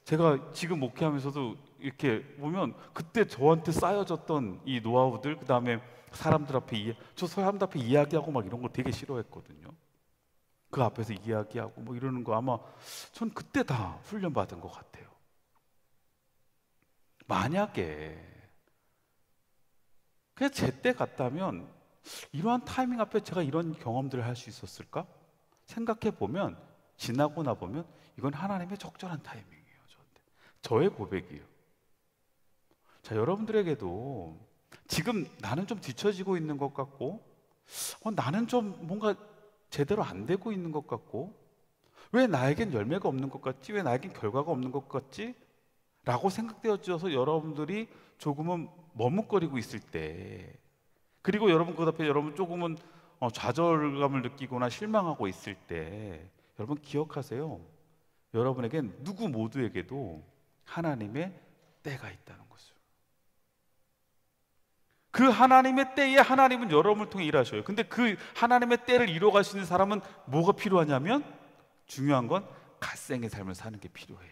A: 제가 지금 목회하면서도 이렇게 보면 그때 저한테 쌓여졌던 이 노하우들 그 다음에 사람들 앞에 이야기하고 막 이런 거 되게 싫어했거든요. 그 앞에서 이야기하고 뭐 이러는 거 아마 전 그때 다 훈련받은 것 같아요. 만약에 그냥 제때 같다면 이러한 타이밍 앞에 제가 이런 경험들을 할 수 있었을까? 생각해 보면 지나고 나 보면 이건 하나님의 적절한 타이밍이에요. 저의 고백이에요. 자, 여러분들에게도 지금 나는 좀 뒤처지고 있는 것 같고 나는 좀 뭔가 제대로 안 되고 있는 것 같고 왜 나에겐 열매가 없는 것 같지? 왜 나에겐 결과가 없는 것 같지? 라고 생각되어져서 여러분들이 조금은 머뭇거리고 있을 때 그리고 여러분 그 앞에 여러분 조금은 좌절감을 느끼거나 실망하고 있을 때 여러분 기억하세요. 여러분에겐 누구 모두에게도 하나님의 때가 있다는 것을. 그 하나님의 때에 하나님은 여러분을 통해 일하셔요. 근데 그 하나님의 때를 이루어갈 수 있는 사람은 뭐가 필요하냐면 중요한 건 갓생의 삶을 사는 게 필요해.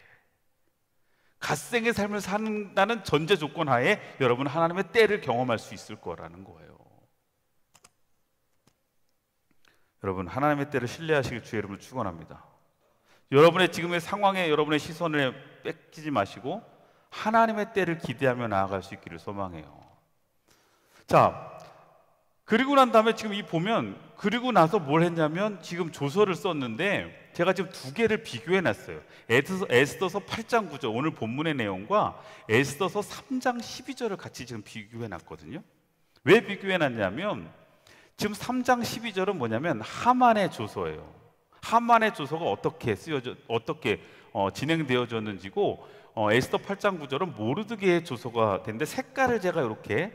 A: 갓생의 삶을 산다는 전제 조건 하에 여러분 하나님의 때를 경험할 수 있을 거라는 거예요. 여러분 하나님의 때를 신뢰하시길 주의 이름으로 축원합니다. 여러분의 지금의 상황에 여러분의 시선을 뺏기지 마시고 하나님의 때를 기대하며 나아갈 수 있기를 소망해요. 자, 그리고 난 다음에 지금 이 보면 그리고 나서 뭘 했냐면 지금 조서를 썼는데 제가 지금 두 개를 비교해 놨어요. 에스더서 8장 9절 오늘 본문의 내용과 에스더서 3장 12절을 같이 지금 비교해 놨거든요. 왜 비교해 놨냐면 지금 3장 12절은 뭐냐면 하만의 조서예요. 하만의 조서가 어떻게 진행되어졌는지고 에스더 8장 9절은 모르드게의 조서가 됐는데 색깔을 제가 이렇게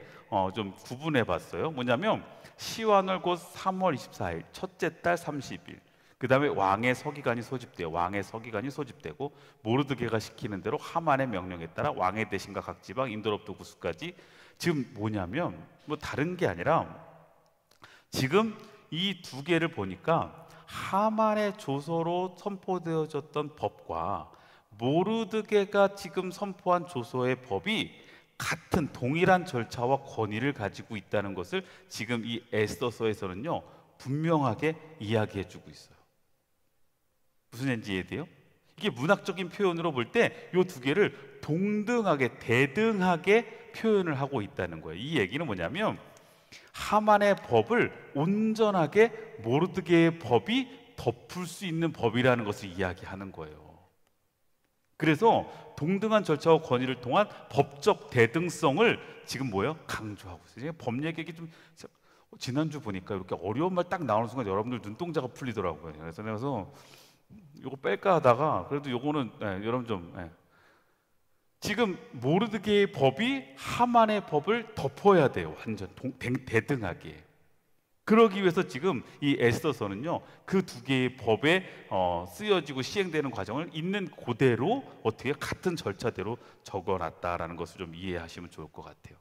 A: 좀 구분해 봤어요. 뭐냐면 시완월 곧 3월 24일 첫째 달 30일 그 다음에 왕의 서기관이 소집돼요. 왕의 서기관이 소집되고 모르드게가 시키는 대로 하만의 명령에 따라 왕의 대신과 각 지방 인도로부터 구스까지 지금 뭐냐면 뭐 다른 게 아니라 지금 이 두 개를 보니까 하만의 조서로 선포되어졌던 법과 모르드게가 지금 선포한 조서의 법이 같은 동일한 절차와 권위를 가지고 있다는 것을 지금 이 에스더서에서는요 분명하게 이야기해주고 있어요. 무슨 얘기인지 이해돼요? 이게 문학적인 표현으로 볼 때 이 두 개를 동등하게 대등하게 표현을 하고 있다는 거예요. 이 얘기는 뭐냐면 하만의 법을 온전하게 모르드게의 법이 덮을 수 있는 법이라는 것을 이야기하는 거예요. 그래서 동등한 절차와 권위를 통한 법적 대등성을 지금 뭐예요? 강조하고 있어요. 법 얘기가 좀 지난주 보니까 이렇게 어려운 말 딱 나오는 순간 여러분들 눈동자가 풀리더라고요. 그래서 이거 뺄까 하다가 그래도 요거는 여러분 좀 지금 모르드게의 법이 하만의 법을 덮어야 돼요. 완전 대등하게. 그러기 위해서 지금 이 에스더서는요 그 두 개의 법에 쓰여지고 시행되는 과정을 있는 그대로 어떻게 같은 절차대로 적어놨다라는 것을 좀 이해하시면 좋을 것 같아요.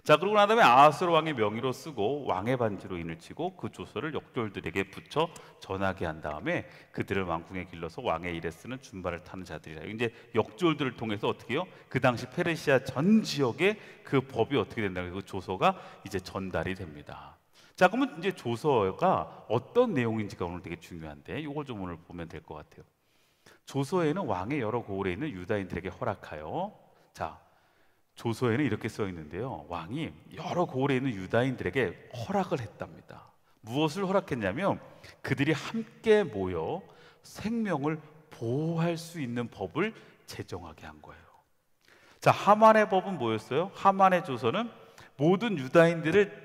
A: 자, 그러고 난 다음에 아하스로 왕의 명의로 쓰고 왕의 반지로 인을 치고 그 조서를 역졸들에게 붙여 전하게 한 다음에 그들을 왕궁에 길러서 왕의 일에 쓰는 준발을 타는 자들이라. 이제 역졸들을 통해서 어떻게 해요? 그 당시 페르시아 전 지역에 그 법이 어떻게 된다고 그 조서가 이제 전달이 됩니다. 자, 그러면 이제 조서가 어떤 내용인지가 오늘 되게 중요한데 이걸 좀 오늘 보면 될 것 같아요. 조서에는 왕의 여러 고을에 있는 유다인들에게 허락하여, 자, 조서에는 이렇게 써 있는데요. 왕이 여러 고을에 있는 유다인들에게 허락을 했답니다. 무엇을 허락했냐면 그들이 함께 모여 생명을 보호할 수 있는 법을 제정하게 한 거예요. 자, 하만의 법은 뭐였어요? 하만의 조서는 모든 유다인들을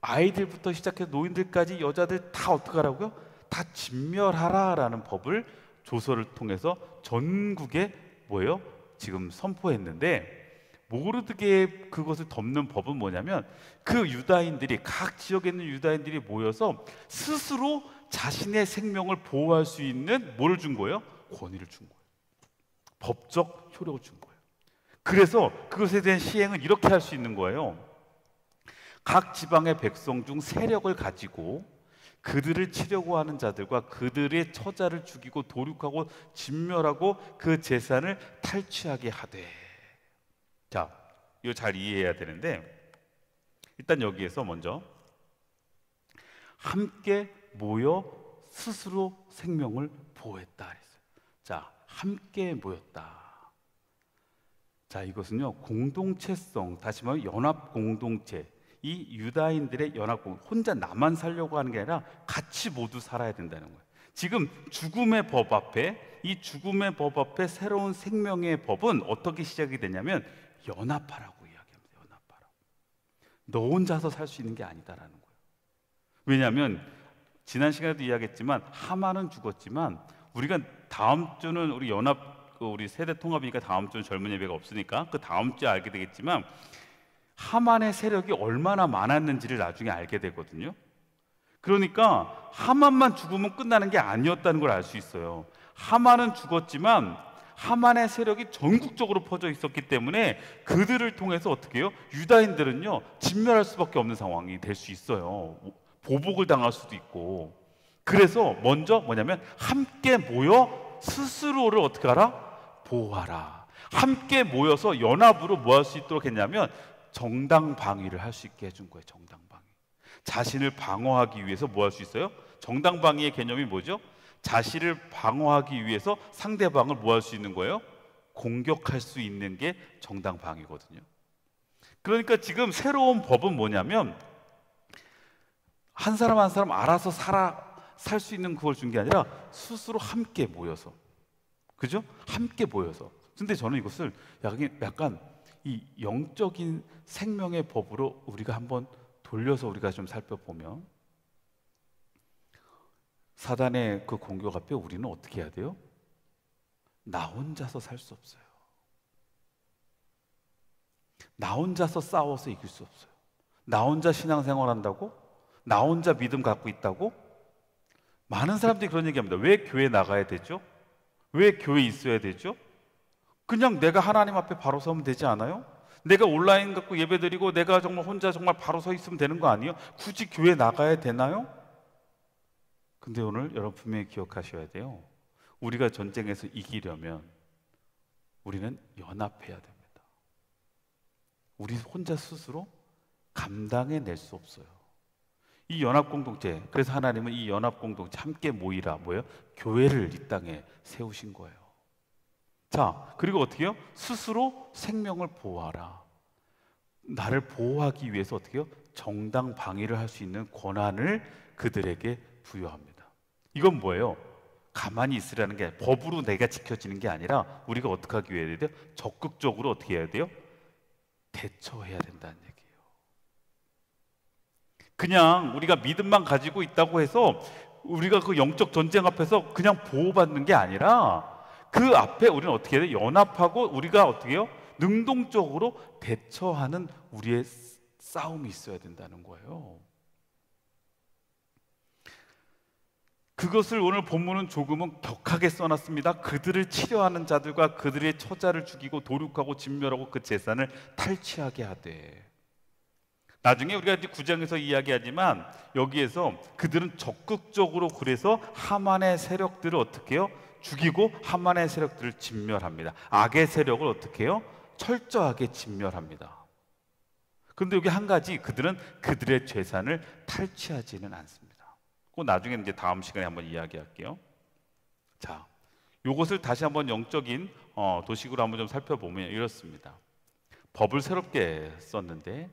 A: 아이들부터 시작해서 노인들까지 여자들 다 어떻게 하라고요? 다 진멸하라라는 법을 조서를 통해서 전국에 뭐예요? 지금 선포했는데 모르드게의 그것을 덮는 법은 뭐냐면 그 유다인들이 각 지역에 있는 유다인들이 모여서 스스로 자신의 생명을 보호할 수 있는 뭐를 준 거예요? 권위를 준 거예요. 법적 효력을 준 거예요. 그래서 그것에 대한 시행은 이렇게 할 수 있는 거예요. 각 지방의 백성 중 세력을 가지고 그들을 치려고 하는 자들과 그들의 처자를 죽이고 도륙하고 진멸하고 그 재산을 탈취하게 하되. 자, 이거 잘 이해해야 되는데 일단 여기에서 먼저 함께 모여 스스로 생명을 보호했다 그랬어요. 자, 함께 모였다. 자, 이것은요 공동체성, 다시 말하면 연합 공동체, 이 유다인들의 연합 공동체, 혼자 나만 살려고 하는 게 아니라 같이 모두 살아야 된다는 거예요. 지금 죽음의 법 앞에, 이 죽음의 법 앞에 새로운 생명의 법은 어떻게 시작이 되냐면 연합하라고 이야기합니다. 연합하라고. 너 혼자서 살 수 있는 게 아니다라는 거예요. 왜냐하면 지난 시간에도 이야기했지만 하만은 죽었지만 우리가 다음 주는 우리 우리 세대 통합이니까 다음 주는 젊은 예배가 없으니까 그 다음 주에 알게 되겠지만 하만의 세력이 얼마나 많았는지를 나중에 알게 되거든요. 그러니까 하만만 죽으면 끝나는 게 아니었다는 걸 알 수 있어요. 하만은 죽었지만 하만의 세력이 전국적으로 퍼져 있었기 때문에 그들을 통해서 어떻게 해요? 유다인들은요 진멸할 수밖에 없는 상황이 될 수 있어요. 보복을 당할 수도 있고. 그래서 먼저 뭐냐면 함께 모여 스스로를 어떻게 하라? 보호하라. 함께 모여서 연합으로 뭐 할 수 있도록 했냐면 정당 방위를 할 수 있게 해준 거예요. 정당 방위. 자신을 방어하기 위해서 뭐 할 수 있어요? 정당 방위의 개념이 뭐죠? 자신을 방어하기 위해서 상대방을 뭐 할 수 있는 거예요? 공격할 수 있는 게 정당 방위거든요. 그러니까 지금 새로운 법은 뭐냐면 한 사람 한 사람 알아서 살 수 있는 그걸 준 게 아니라 스스로 함께 모여서, 그죠? 함께 모여서. 근데 저는 이것을 약간 이 영적인 생명의 법으로 우리가 한번 돌려서 우리가 좀 살펴보면, 사단의 그 공격 앞에 우리는 어떻게 해야 돼요? 나 혼자서 살 수 없어요. 나 혼자서 싸워서 이길 수 없어요. 나 혼자 신앙생활 한다고? 나 혼자 믿음 갖고 있다고? 많은 사람들이 그런 얘기합니다. 왜 교회 나가야 되죠? 왜 교회 있어야 되죠? 그냥 내가 하나님 앞에 바로 서면 되지 않아요? 내가 온라인 갖고 예배드리고 내가 정말 혼자 정말 바로 서 있으면 되는 거 아니에요? 굳이 교회 나가야 되나요? 근데 오늘 여러분 분명히 기억하셔야 돼요. 우리가 전쟁에서 이기려면 우리는 연합해야 됩니다. 우리 혼자 스스로 감당해낼 수 없어요. 이 연합공동체, 그래서 하나님은 이 연합공동체 함께 모이라, 뭐예요? 교회를 이 땅에 세우신 거예요. 자, 그리고 어떻게 해요? 스스로 생명을 보호하라. 나를 보호하기 위해서 어떻게 해요? 정당 방위를 할 수 있는 권한을 그들에게 부여합니다. 이건 뭐예요? 가만히 있으라는 게 아니라, 법으로 내가 지켜지는 게 아니라 우리가 어떻게 하기 위해 돼요? 적극적으로 어떻게 해야 돼요? 대처해야 된다는 얘기예요. 그냥 우리가 믿음만 가지고 있다고 해서 우리가 그 영적 전쟁 앞에서 그냥 보호받는 게 아니라 그 앞에 우리는 어떻게 해야 돼요? 연합하고 우리가 어떻게 해요? 능동적으로 대처하는 우리의 싸움이 있어야 된다는 거예요. 그것을 오늘 본문은 조금은 격하게 써놨습니다. 그들을 치려하는 자들과 그들의 처자를 죽이고 도륙하고 진멸하고 그 재산을 탈취하게 하되. 나중에 우리가 이제 9장에서 이야기하지만 여기에서 그들은 적극적으로 그래서 하만의 세력들을 어떻게 해요? 죽이고 하만의 세력들을 진멸합니다. 악의 세력을 어떻게 해요? 철저하게 진멸합니다. 그런데 여기 한 가지, 그들은 그들의 재산을 탈취하지는 않습니다. 그 나중에 이제 다음 시간에 한번 이야기할게요. 자, 요것을 다시 한번 영적인 도식으로 한번 좀 살펴보면 이렇습니다. 법을 새롭게 썼는데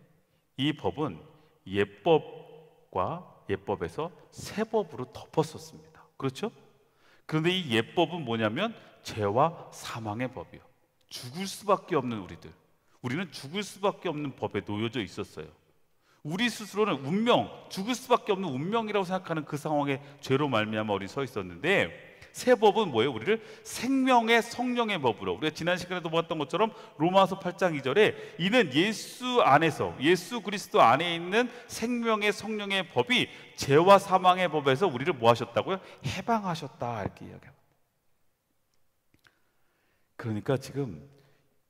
A: 이 법은 예법과 예법에서 세법으로 덮었었습니다. 그렇죠? 그런데 이 예법은 뭐냐면 죄와 사망의 법이요. 죽을 수밖에 없는 우리는 죽을 수밖에 없는 법에 놓여져 있었어요. 우리 스스로는 운명, 죽을 수밖에 없는 운명이라고 생각하는 그 상황에 죄로 말미암아 우리 서 있었는데, 새 법은 뭐예요? 우리를 생명의 성령의 법으로, 우리가 지난 시간에도 보았던 것처럼 로마서 8장 2절에 이는 예수 안에서, 예수 그리스도 안에 있는 생명의 성령의 법이 죄와 사망의 법에서 우리를 뭐 하셨다고요? 해방하셨다, 이렇게 이야기합니다. 그러니까 지금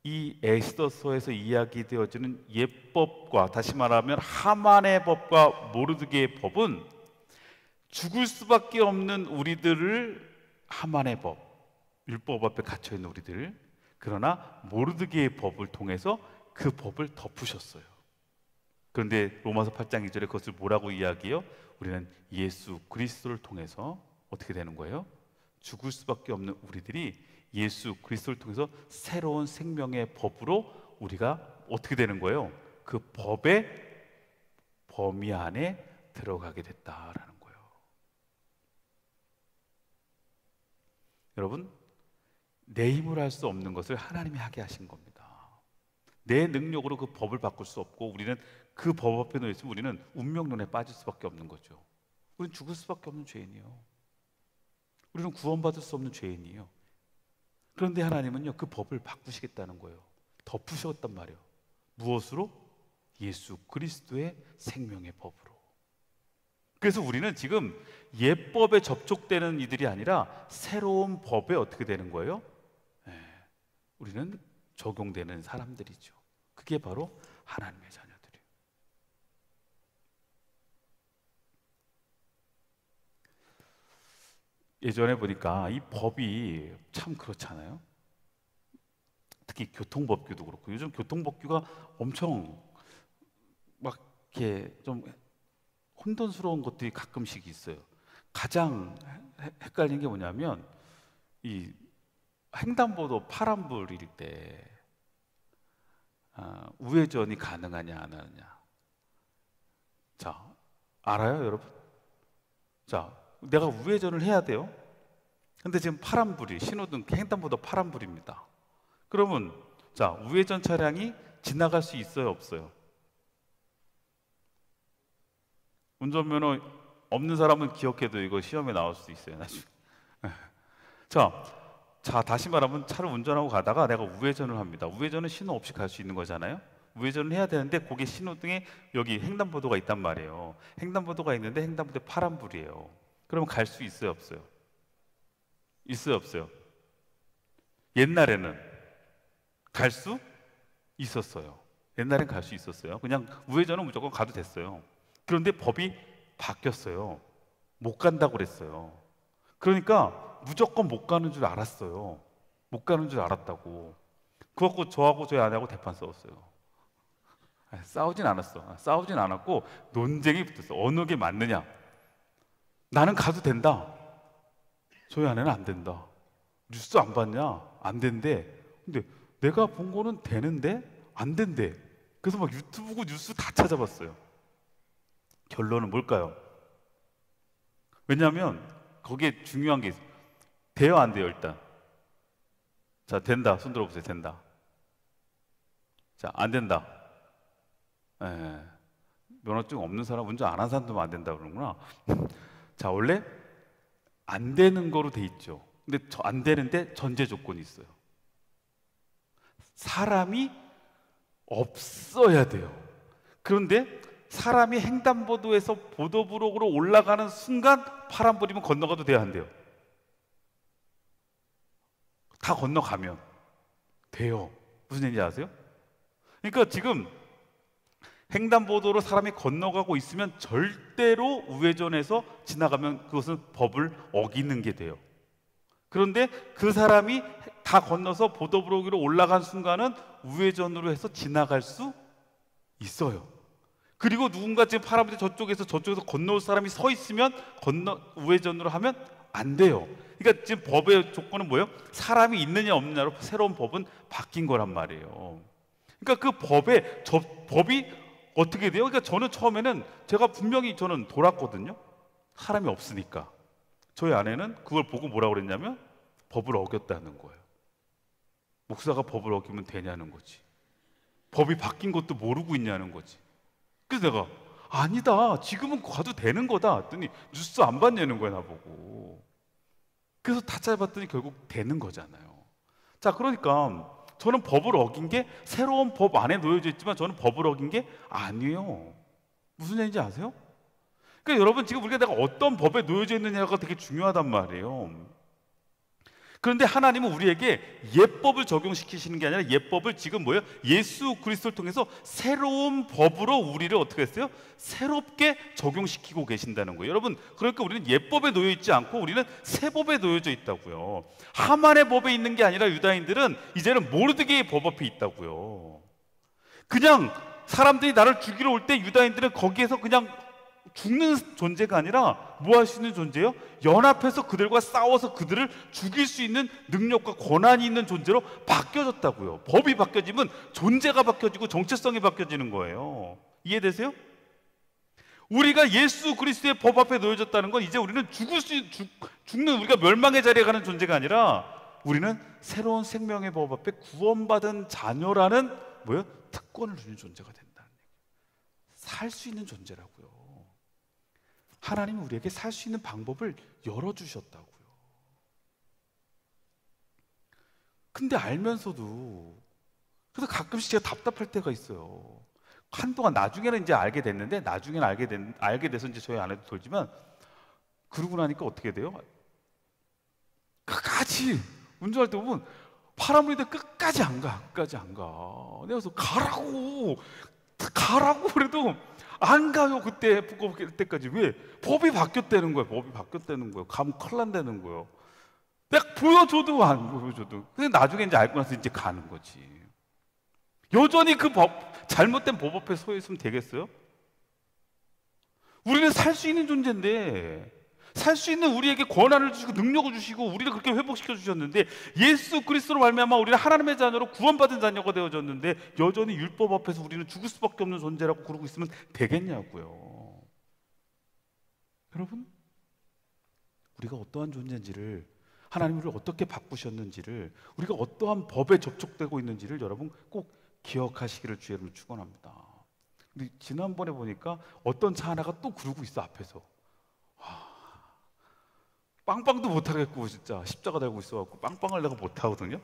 A: 이 에스더서에서 이야기되어지는 예법과, 다시 말하면 하만의 법과 모르드게의 법은 죽을 수밖에 없는 우리들을, 하만의 법, 율법 앞에 갇혀 있는 우리들, 그러나 모르드게의 법을 통해서 그 법을 덮으셨어요. 그런데 로마서 8장 2절에 그것을 뭐라고 이야기해요? 우리는 예수 그리스도를 통해서 어떻게 되는 거예요? 죽을 수밖에 없는 우리들이 예수 그리스도를 통해서 새로운 생명의 법으로 우리가 어떻게 되는 거예요? 그 법의 범위 안에 들어가게 됐다라는 거예요. 여러분, 내 힘으로 할 수 없는 것을 하나님이 하게 하신 겁니다. 내 능력으로 그 법을 바꿀 수 없고, 우리는 그 법 앞에 놓여 있으면 우리는 운명론에 빠질 수밖에 없는 거죠. 우리는 죽을 수밖에 없는 죄인이에요. 우리는 구원받을 수 없는 죄인이에요. 그런데 하나님은요, 그 법을 바꾸시겠다는 거예요. 덮으셨단 말이에요. 무엇으로? 예수 그리스도의 생명의 법으로. 그래서 우리는 지금 예법에 접촉되는 이들이 아니라 새로운 법에 어떻게 되는 거예요? 우리는 적용되는 사람들이죠. 그게 바로 하나님의 자녀들이에요. 예전에 보니까 이 법이 참 그렇잖아요. 특히 교통법규도 그렇고 요즘 교통법규가 엄청 막 이렇게 좀 혼돈스러운 것들이 가끔씩 있어요. 가장 헷갈리는 게 뭐냐면 이 횡단보도 파란불일 때 우회전이 가능하냐 안 하느냐. 자, 알아요, 여러분? 자, 내가 우회전을 해야 돼요. 근데 지금 파란불이 신호등 횡단보도 파란불입니다. 그러면 자, 우회전 차량이 지나갈 수 있어요, 없어요? 운전면허 없는 사람은 기억해도 이거 시험에 나올 수도 있어요, 나중에. 자, 다시 말하면 차를 운전하고 가다가 내가 우회전을 합니다. 우회전은 신호 없이 갈 수 있는 거잖아요. 우회전을 해야 되는데 거기 신호등에 여기 횡단보도가 있단 말이에요. 횡단보도가 있는데 횡단보도에 파란불이에요. 그러면 갈 수 있어요, 없어요? 있어요, 없어요? 옛날에는 갈 수 있었어요. 옛날엔 갈 수 있었어요. 그냥 우회전은 무조건 가도 됐어요. 그런데 법이 바뀌었어요. 못 간다고 그랬어요. 그러니까 무조건 못 가는 줄 알았어요. 못 가는 줄 알았다고. 그래갖고 저하고 저희 아내하고 대판 싸웠어요. 싸우진 않았어. 싸우진 않았고 논쟁이 붙었어. 어느 게 맞느냐. 나는 가도 된다. 저희 아내는 안 된다. 뉴스 안 봤냐? 안 된대. 근데 내가 본 거는 되는데 안 된대. 그래서 막 유튜브고 뉴스 다 찾아봤어요. 결론은 뭘까요? 왜냐하면 거기에 중요한 게 있어요. 돼요, 안 돼요, 일단? 자, 된다. 손 들어보세요. 된다. 자, 안 된다. 면허증 없는 사람, 운전 안 한 사람도 안 된다 그러는구나. 자, 원래 안 되는 거로 돼 있죠. 근데 안 되는데 전제 조건이 있어요. 사람이 없어야 돼요. 그런데 사람이 횡단보도에서 보도블록으로 올라가는 순간 파란불이면 건너가도 돼야 한대요. 다 건너가면 돼요. 무슨 얘기인지 아세요? 그러니까 지금 횡단보도로 사람이 건너가고 있으면 절대로 우회전해서 지나가면 그것은 법을 어기는 게 돼요. 그런데 그 사람이 다 건너서 보도블록 위로 올라간 순간은 우회전으로 해서 지나갈 수 있어요. 그리고 누군가 지금 파란불이 저쪽에서 건너올 사람이 서 있으면 우회전으로 하면 안 돼요. 그러니까 지금 법의 조건은 뭐예요? 사람이 있느냐 없느냐로 새로운 법은 바뀐 거란 말이에요. 그러니까 그 법이 어떻게 돼요? 그러니까 저는 처음에는 제가 분명히 저는 돌았거든요. 사람이 없으니까. 저희 아내는 그걸 보고 뭐라고 그랬냐면 법을 어겼다는 거예요. 목사가 법을 어기면 되냐는 거지. 법이 바뀐 것도 모르고 있냐는 거지. 그래서 내가 아니다, 지금은 가도 되는 거다 했더니 뉴스 안 봤냐는 거야, 나보고. 그래서 다 찾아봤더니 결국 되는 거잖아요. 자, 그러니까 저는 법을 어긴 게 새로운 법 안에 놓여져 있지만 저는 법을 어긴 게 아니에요. 무슨 얘기인지 아세요? 그러니까 여러분, 지금 우리가 내가 어떤 법에 놓여져 있느냐가 되게 중요하단 말이에요. 그런데 하나님은 우리에게 옛법을 적용시키시는 게 아니라 옛법을 지금 뭐예요? 예수 그리스도를 통해서 새로운 법으로 우리를 어떻게 했어요? 새롭게 적용시키고 계신다는 거예요. 여러분, 그러니까 우리는 옛법에 놓여 있지 않고 우리는 새법에 놓여져 있다고요. 하만의 법에 있는 게 아니라 유다인들은 이제는 모르드게의 법 앞에 있다고요. 그냥 사람들이 나를 죽이러 올 때 유다인들은 거기에서 그냥 죽는 존재가 아니라 뭐 할 수 있는 존재요? 연합해서 그들과 싸워서 그들을 죽일 수 있는 능력과 권한이 있는 존재로 바뀌어졌다고요. 법이 바뀌어지면 존재가 바뀌어지고 정체성이 바뀌어지는 거예요. 이해되세요? 우리가 예수 그리스도의 법 앞에 놓여졌다는 건 이제 우리는 죽는 우리가 멸망의 자리에 가는 존재가 아니라 우리는 새로운 생명의 법 앞에 구원받은 자녀라는 뭐예요? 특권을 주는 존재가 된다는 얘기예요. 살 수 있는 존재라고요. 하나님은 우리에게 살 수 있는 방법을 열어주셨다고요. 근데 알면서도 그래서 가끔씩 제가 답답할 때가 있어요. 한동안 나중에는 이제 알게 됐는데 나중에는 알게 돼서 이제 저희 아내도 돌지만 그러고 나니까 어떻게 돼요? 끝까지 운전할 때 보면 파란불인데 끝까지 안 가. 내가 그래서 가라고 그래도 안 가요. 그때까지. 왜? 법이 바뀌었다는 거예요. 가면 큰일 난다는 거예요. 내가 보여줘도 안 보여줘도. 근데 나중에 이제 알고 나서 이제 가는 거지. 여전히 그 잘못된 법 앞에 서 있으면 되겠어요? 우리는 살 수 있는 존재인데, 살 수 있는 우리에게 권한을 주시고 능력을 주시고 우리를 그렇게 회복시켜 주셨는데, 예수 그리스도로 말미암아 우리는 하나님의 자녀로 구원받은 자녀가 되어졌는데 여전히 율법 앞에서 우리는 죽을 수밖에 없는 존재라고 그러고 있으면 되겠냐고요. 여러분, 우리가 어떠한 존재인지를, 하나님 우리를 어떻게 바꾸셨는지를, 우리가 어떠한 법에 접촉되고 있는지를 여러분 꼭 기억하시기를 주의 이름으로 축원합니다. 근데 지난번에 보니까 어떤 차 하나가 또 그러고 있어 앞에서. 빵빵도 못하겠고 진짜 십자가 달고 있어갖고 빵빵을 내가 못하거든요.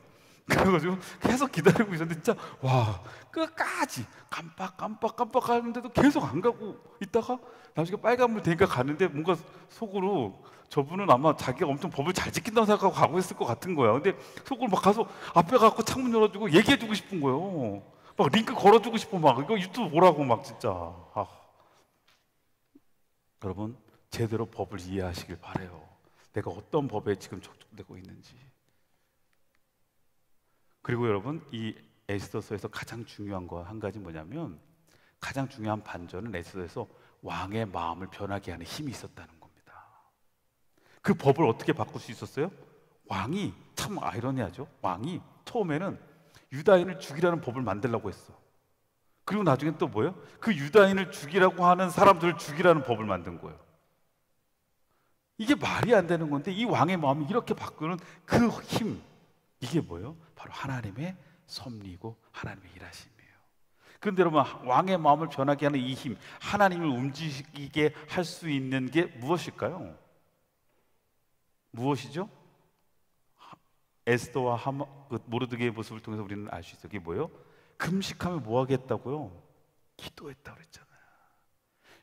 A: 그래가지고 계속 기다리고 있었는데 진짜 와, 끝까지 깜빡 하는데도 계속 안 가고 있다가 나중에 빨간불 되니까 가는데 뭔가 속으로 저분은 아마 자기가 엄청 법을 잘 지킨다고 생각하고 가고 있을 것 같은 거야. 근데 속으로 막 가서 앞에 가서 창문 열어주고 얘기해주고 싶은 거예요. 막 링크 걸어주고 싶어. 막 이거 유튜브 보라고 막 진짜. 여러분, 제대로 법을 이해하시길 바래요. 내가 어떤 법에 지금 접촉되고 있는지. 그리고 여러분, 이 에스더서에서 가장 중요한 거 한 가지 뭐냐면, 가장 중요한 반전은 에스더에서 왕의 마음을 변하게 하는 힘이 있었다는 겁니다. 그 법을 어떻게 바꿀 수 있었어요? 왕이, 참 아이러니하죠. 왕이 처음에는 유다인을 죽이라는 법을 만들려고 했어. 그리고 나중에 또 뭐예요? 그 유다인을 죽이라고 하는 사람들을 죽이라는 법을 만든 거예요. 이게 말이 안 되는 건데, 이 왕의 마음이 이렇게 바꾸는 그 힘, 이게 뭐예요? 바로 하나님의 섭리고 하나님의 일하심이에요. 그런데 여러분, 왕의 마음을 변하게 하는 이 힘, 하나님을 움직이게 할 수 있는 게 무엇일까요? 무엇이죠? 에스더와 모르드게의 모습을 통해서 우리는 알 수 있어요. 그게 뭐예요? 금식하면 뭐 하겠다고요? 기도했다고 그랬잖아요.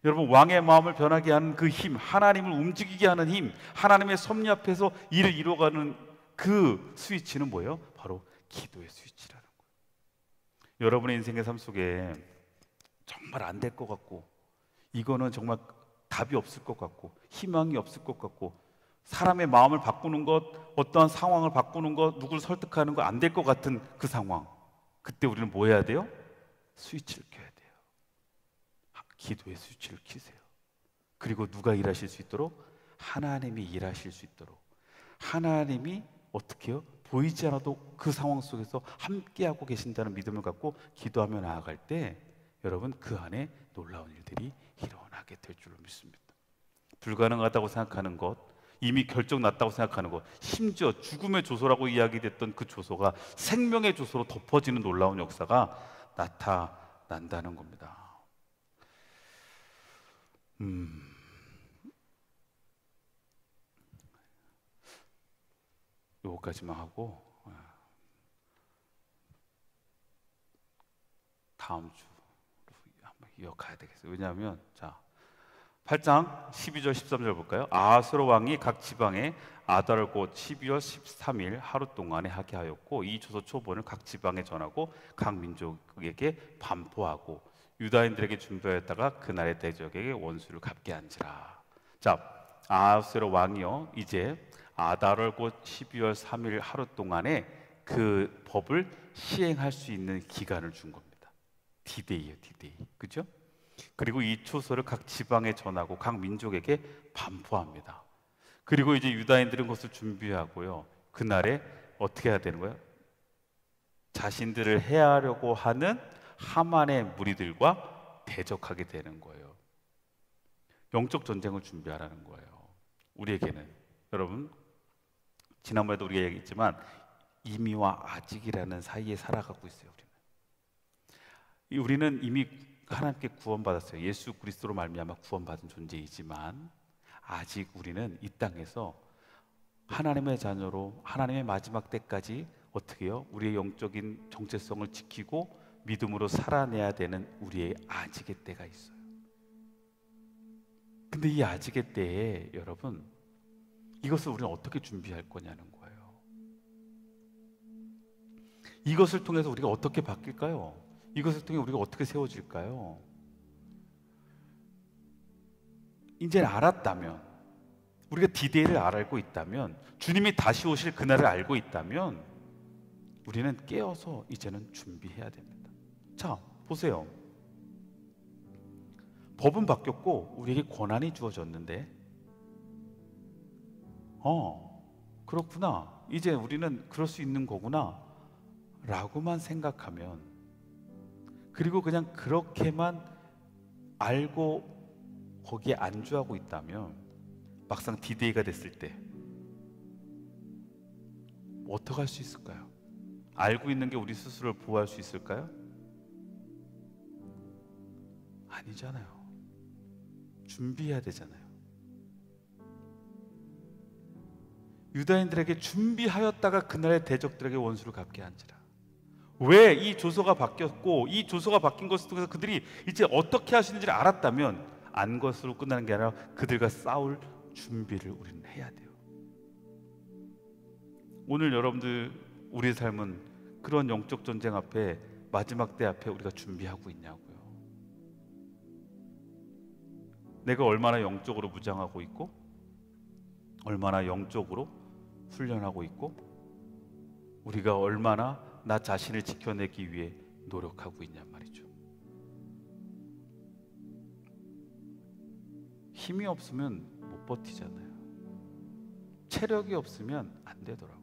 A: 여러분, 왕의 마음을 변하게 하는 그 힘, 하나님을 움직이게 하는 힘, 하나님의 섭리 앞에서 일을 이루어가는 그 스위치는 뭐예요? 바로 기도의 스위치라는 거예요. 여러분의 인생의 삶 속에 정말 안 될 것 같고, 이거는 정말 답이 없을 것 같고, 희망이 없을 것 같고, 사람의 마음을 바꾸는 것, 어떠한 상황을 바꾸는 것, 누구를 설득하는 것 안 될 것 같은 그 상황, 그때 우리는 뭐 해야 돼요? 스위치를 켜야 돼요. 기도의 스위치를 켜세요. 그리고 누가 일하실 수 있도록? 하나님이 일하실 수 있도록. 하나님이 어떻게 해요? 보이지 않아도 그 상황 속에서 함께하고 계신다는 믿음을 갖고 기도하며 나아갈 때, 여러분, 그 안에 놀라운 일들이 일어나게 될 줄로 믿습니다. 불가능하다고 생각하는 것, 이미 결정 났다고 생각하는 것, 심지어 죽음의 조소라고 이야기됐던 그 조소가 생명의 조소로 덮어지는 놀라운 역사가 나타난다는 겁니다. 요거까지만 하고 다음 주로 한번 이어가야 되겠어요. 왜냐하면 자, 8장 12절 13절 볼까요? 아하스로 왕이 각 지방에 아달을 곧 12월 13일 하루 동안에 하게 하였고, 이 조서 초본을 각 지방에 전하고 각 민족에게 반포하고 유다인들에게 준비하였다가 그날의 대적에게 원수를 갚게 한지라. 자, 아하스로 왕이요, 이제 아달을 곧 12월 3일 하루 동안에 그 법을 시행할 수 있는 기간을 준 겁니다. 디데이예요, 디데이. 그죠? 그리고 이 초서를 각 지방에 전하고 각 민족에게 반포합니다. 그리고 이제 유다인들은 그것을 준비하고요, 그날에 어떻게 해야 되는 거예요? 자신들을 해하려고 하는 하만의 무리들과 대적하게 되는 거예요. 영적 전쟁을 준비하라는 거예요. 우리에게는, 여러분, 지난번에도 우리가 얘기했지만 이미와 아직이라는 사이에 살아가고 있어요. 우리는 이미 하나님께 구원받았어요. 예수 그리스도로 말미암아 구원받은 존재이지만 아직 우리는 이 땅에서 하나님의 자녀로 하나님의 마지막 때까지 어떻게 해요? 우리의 영적인 정체성을 지키고 믿음으로 살아내야 되는 우리의 아직의 때가 있어요. 근데 이 아직의 때에 여러분, 이것을 우리는 어떻게 준비할 거냐는 거예요. 이것을 통해서 우리가 어떻게 바뀔까요? 이것을 통해 우리가 어떻게 세워질까요? 이제 알았다면, 우리가 디데이를 알고 있다면, 주님이 다시 오실 그날을 알고 있다면 우리는 깨어서 이제는 준비해야 됩니다. 자, 보세요. 법은 바뀌었고 우리에게 권한이 주어졌는데, 그렇구나, 이제 우리는 그럴 수 있는 거구나 라고만 생각하면, 그리고 그냥 그렇게만 알고 거기에 안주하고 있다면, 막상 디데이가 됐을 때 어떻게 할 수 있을까요? 알고 있는 게 우리 스스로를 보호할 수 있을까요? 아니잖아요. 준비해야 되잖아요. 유다인들에게 준비하였다가 그날의 대적들에게 원수를 갚게 한지라. 왜 이 조서가 바뀌었고, 이 조서가 바뀐 것을 통해서 그들이 이제 어떻게 하시는지를 알았다면 안 것으로 끝나는 게 아니라 그들과 싸울 준비를 우리는 해야 돼요. 오늘 여러분들, 우리의 삶은 그런 영적 전쟁 앞에, 마지막 때 앞에 우리가 준비하고 있냐고요. 내가 얼마나 영적으로 무장하고 있고, 얼마나 영적으로 훈련하고 있고, 우리가 얼마나 나 자신을 지켜내기 위해 노력하고 있냔 말이죠. 힘이 없으면 못 버티잖아요. 체력이 없으면 안 되더라고요.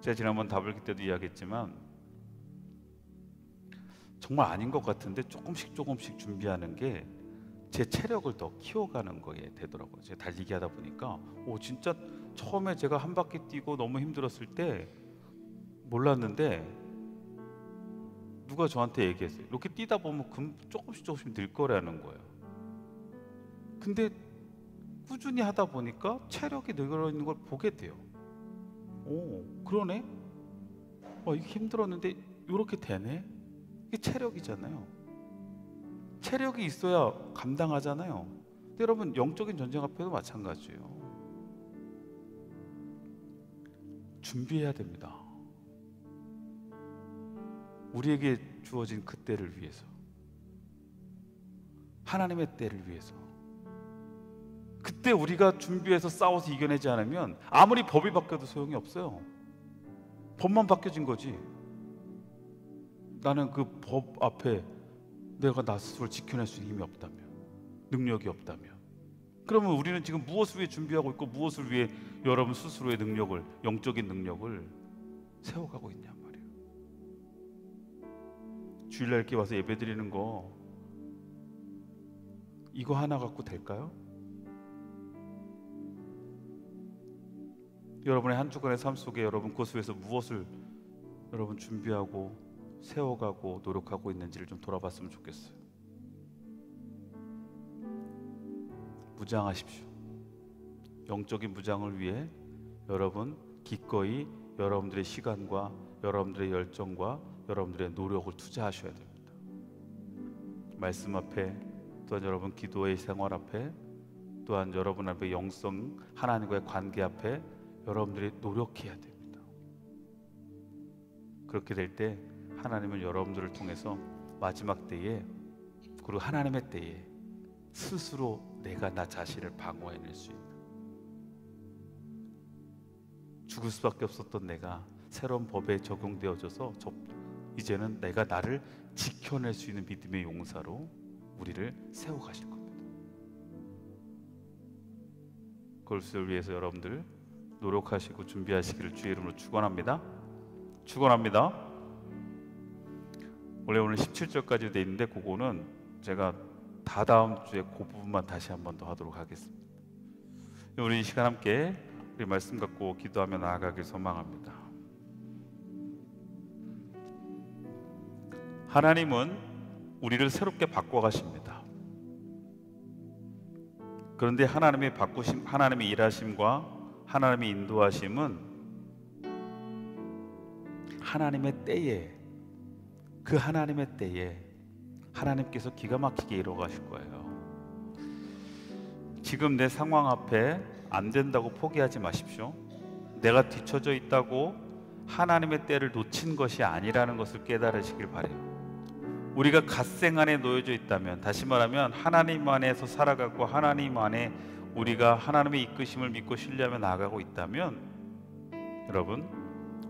A: 제가 지난번 다블기 때도 이야기했지만, 정말 아닌 것 같은데 조금씩 준비하는 게 제 체력을 더 키워가는 거에 되더라고요. 제가 달리기 하다 보니까 진짜 처음에 제가 한 바퀴 뛰고 너무 힘들었을 때 몰랐는데, 누가 저한테 얘기했어요. 이렇게 뛰다 보면 조금씩 늘 거라는 거예요. 근데 꾸준히 하다 보니까 체력이 늘어있는 걸 보게 돼요. 그러네? 이게 힘들었는데 이렇게 되네? 이게 체력이잖아요. 체력이 있어야 감당하잖아요. 근데 여러분, 영적인 전쟁 앞에도 마찬가지예요. 준비해야 됩니다. 우리에게 주어진 그 때를 위해서, 하나님의 때를 위해서. 그때 우리가 준비해서 싸워서 이겨내지 않으면 아무리 법이 바뀌어도 소용이 없어요. 법만 바뀌어진 거지. 나는 그 법 앞에 내가 나 스스로를 지켜낼 수 있는 힘이 없다면, 능력이 없다면, 그러면 우리는 지금 무엇을 위해 준비하고 있고, 무엇을 위해 여러분 스스로의 능력을, 영적인 능력을 세워가고 있냔 말이에요. 주일날 이렇게 와서 예배드리는 거, 이거 하나 갖고 될까요? 여러분의 한 주간의 삶 속에 여러분 그것을 위해서 무엇을 여러분 준비하고 세워가고 노력하고 있는지를 좀 돌아봤으면 좋겠어요. 무장하십시오. 영적인 무장을 위해 여러분 기꺼이 여러분들의 시간과 여러분들의 열정과 여러분들의 노력을 투자하셔야 됩니다. 말씀 앞에, 또한 여러분 기도의 생활 앞에, 또한 여러분 앞에 영성, 하나님과의 관계 앞에 여러분들이 노력해야 됩니다. 그렇게 될 때 하나님은 여러분들을 통해서 마지막 때에, 그리고 하나님의 때에 스스로 내가 나 자신을 방어해낼 수 있는, 죽을 수밖에 없었던 내가 새로운 법에 적용되어져서 이제는 내가 나를 지켜낼 수 있는 믿음의 용사로 우리를 세워가실 겁니다. 그것을 위해서 여러분들 노력하시고 준비하시기를 주의 이름으로 축원합니다. 원래 오늘 17절까지 돼 있는데 그거는 제가 다다음 주에 그 부분만 다시 한 번 더 하도록 하겠습니다. 우리 이 시간 함께 우리 말씀 갖고 기도하며 나아가길 소망합니다. 하나님은 우리를 새롭게 바꿔가십니다. 그런데 하나님의 바꾸심, 하나님의 일하심과 하나님의 인도하심은 하나님의 때에, 그 하나님의 때에 하나님께서 기가 막히게 이루어가실 거예요. 지금 내 상황 앞에 안 된다고 포기하지 마십시오. 내가 뒤처져 있다고 하나님의 때를 놓친 것이 아니라는 것을 깨달으시길 바라요. 우리가 갓생 안에 놓여져 있다면, 다시 말하면 하나님 안에서 살아가고 하나님 안에 우리가 하나님의 이끄심을 믿고 신뢰하며 나아가고 있다면, 여러분,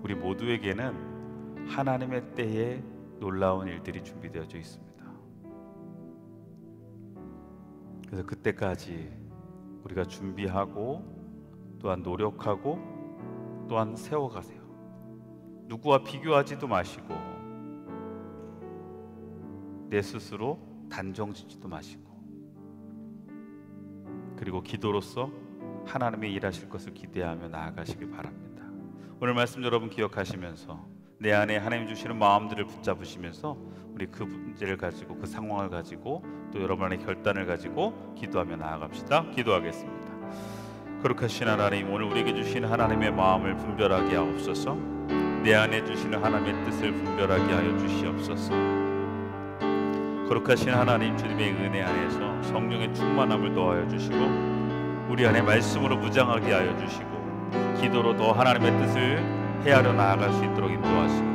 A: 우리 모두에게는 하나님의 때에 놀라운 일들이 준비되어져 있습니다. 그래서 그때까지 우리가 준비하고 또한 노력하고 또한 세워가세요. 누구와 비교하지도 마시고 내 스스로 단정짓지도 마시고, 그리고 기도로서 하나님의 일하실 것을 기대하며 나아가시길 바랍니다. 오늘 말씀 여러분 기억하시면서 내 안에 하나님 주시는 마음들을 붙잡으시면서 우리 그 문제를 가지고, 그 상황을 가지고, 또 여러분의 결단을 가지고 기도하며 나아갑시다. 기도하겠습니다. 거룩하신 하나님, 오늘 우리에게 주신 하나님의 마음을 분별하게 하옵소서. 내 안에 주시는 하나님의 뜻을 분별하게 하여 주시옵소서. 거룩하신 하나님, 주님의 은혜 안에서 성령의 충만함을 더하여 주시고, 우리 안에 말씀으로 무장하게 하여 주시고, 기도로 더 하나님의 뜻을 헤아려 나아갈 수 있도록 인도하시고,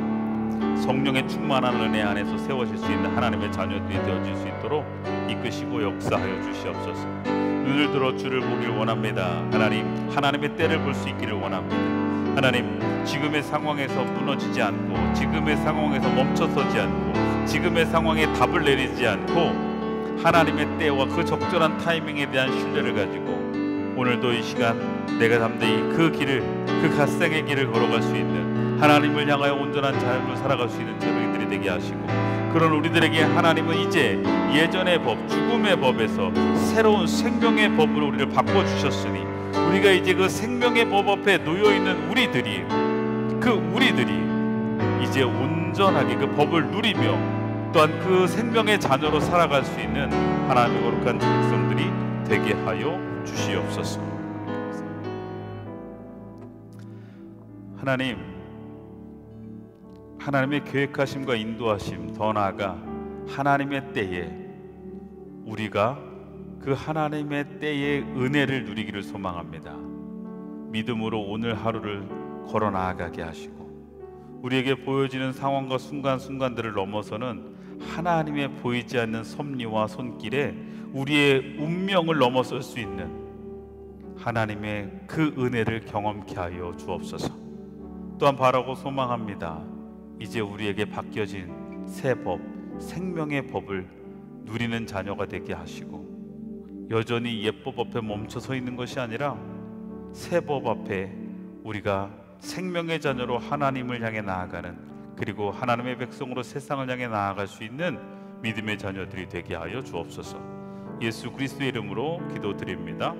A: 성령의 충만한 은혜 안에서 세워질 수 있는 하나님의 자녀들이 되어질 수 있도록 이끄시고 역사하여 주시옵소서. 눈을 들어 주를 보길 원합니다. 하나님, 하나님의 때를 볼 수 있기를 원합니다. 하나님, 지금의 상황에서 무너지지 않고, 지금의 상황에서 멈춰서지 않고, 지금의 상황에 답을 내리지 않고, 하나님의 때와 그 적절한 타이밍에 대한 신뢰를 가지고 오늘도 이 시간 내가 담대히 그 길을, 그 갓생의 길을 걸어갈 수 있는, 하나님을 향하여 온전한 삶을 살아갈 수 있는 저희들이 되게 하시고, 그런 우리들에게 하나님은 이제 예전의 법, 죽음의 법에서 새로운 생명의 법으로 우리를 바꿔주셨으니, 우리가 이제 그 생명의 법 앞에 놓여있는 우리들이 이제 온전하게 그 법을 누리며 또한 그 생명의 자녀로 살아갈 수 있는 하나님의 거룩한 백성들이 되게 하여 주시옵소서. 하나님, 하나님의 계획하심과 인도하심, 더 나아가 하나님의 때에 우리가 그 하나님의 때의 은혜를 누리기를 소망합니다. 믿음으로 오늘 하루를 걸어 나아가게 하시고, 우리에게 보여지는 상황과 순간순간들을 넘어서는 하나님의 보이지 않는 섭리와 손길에 우리의 운명을 넘어설 수 있는 하나님의 그 은혜를 경험케 하여 주옵소서. 또한 바라고 소망합니다. 이제 우리에게 바뀌어진 새 법, 생명의 법을 누리는 자녀가 되게 하시고, 여전히 옛법 앞에 멈춰서 있는 것이 아니라 새 법 앞에 우리가 생명의 자녀로 하나님을 향해 나아가는, 그리고 하나님의 백성으로 세상을 향해 나아갈 수 있는 믿음의 자녀들이 되게 하여 주옵소서. 예수 그리스도의 이름으로 기도드립니다.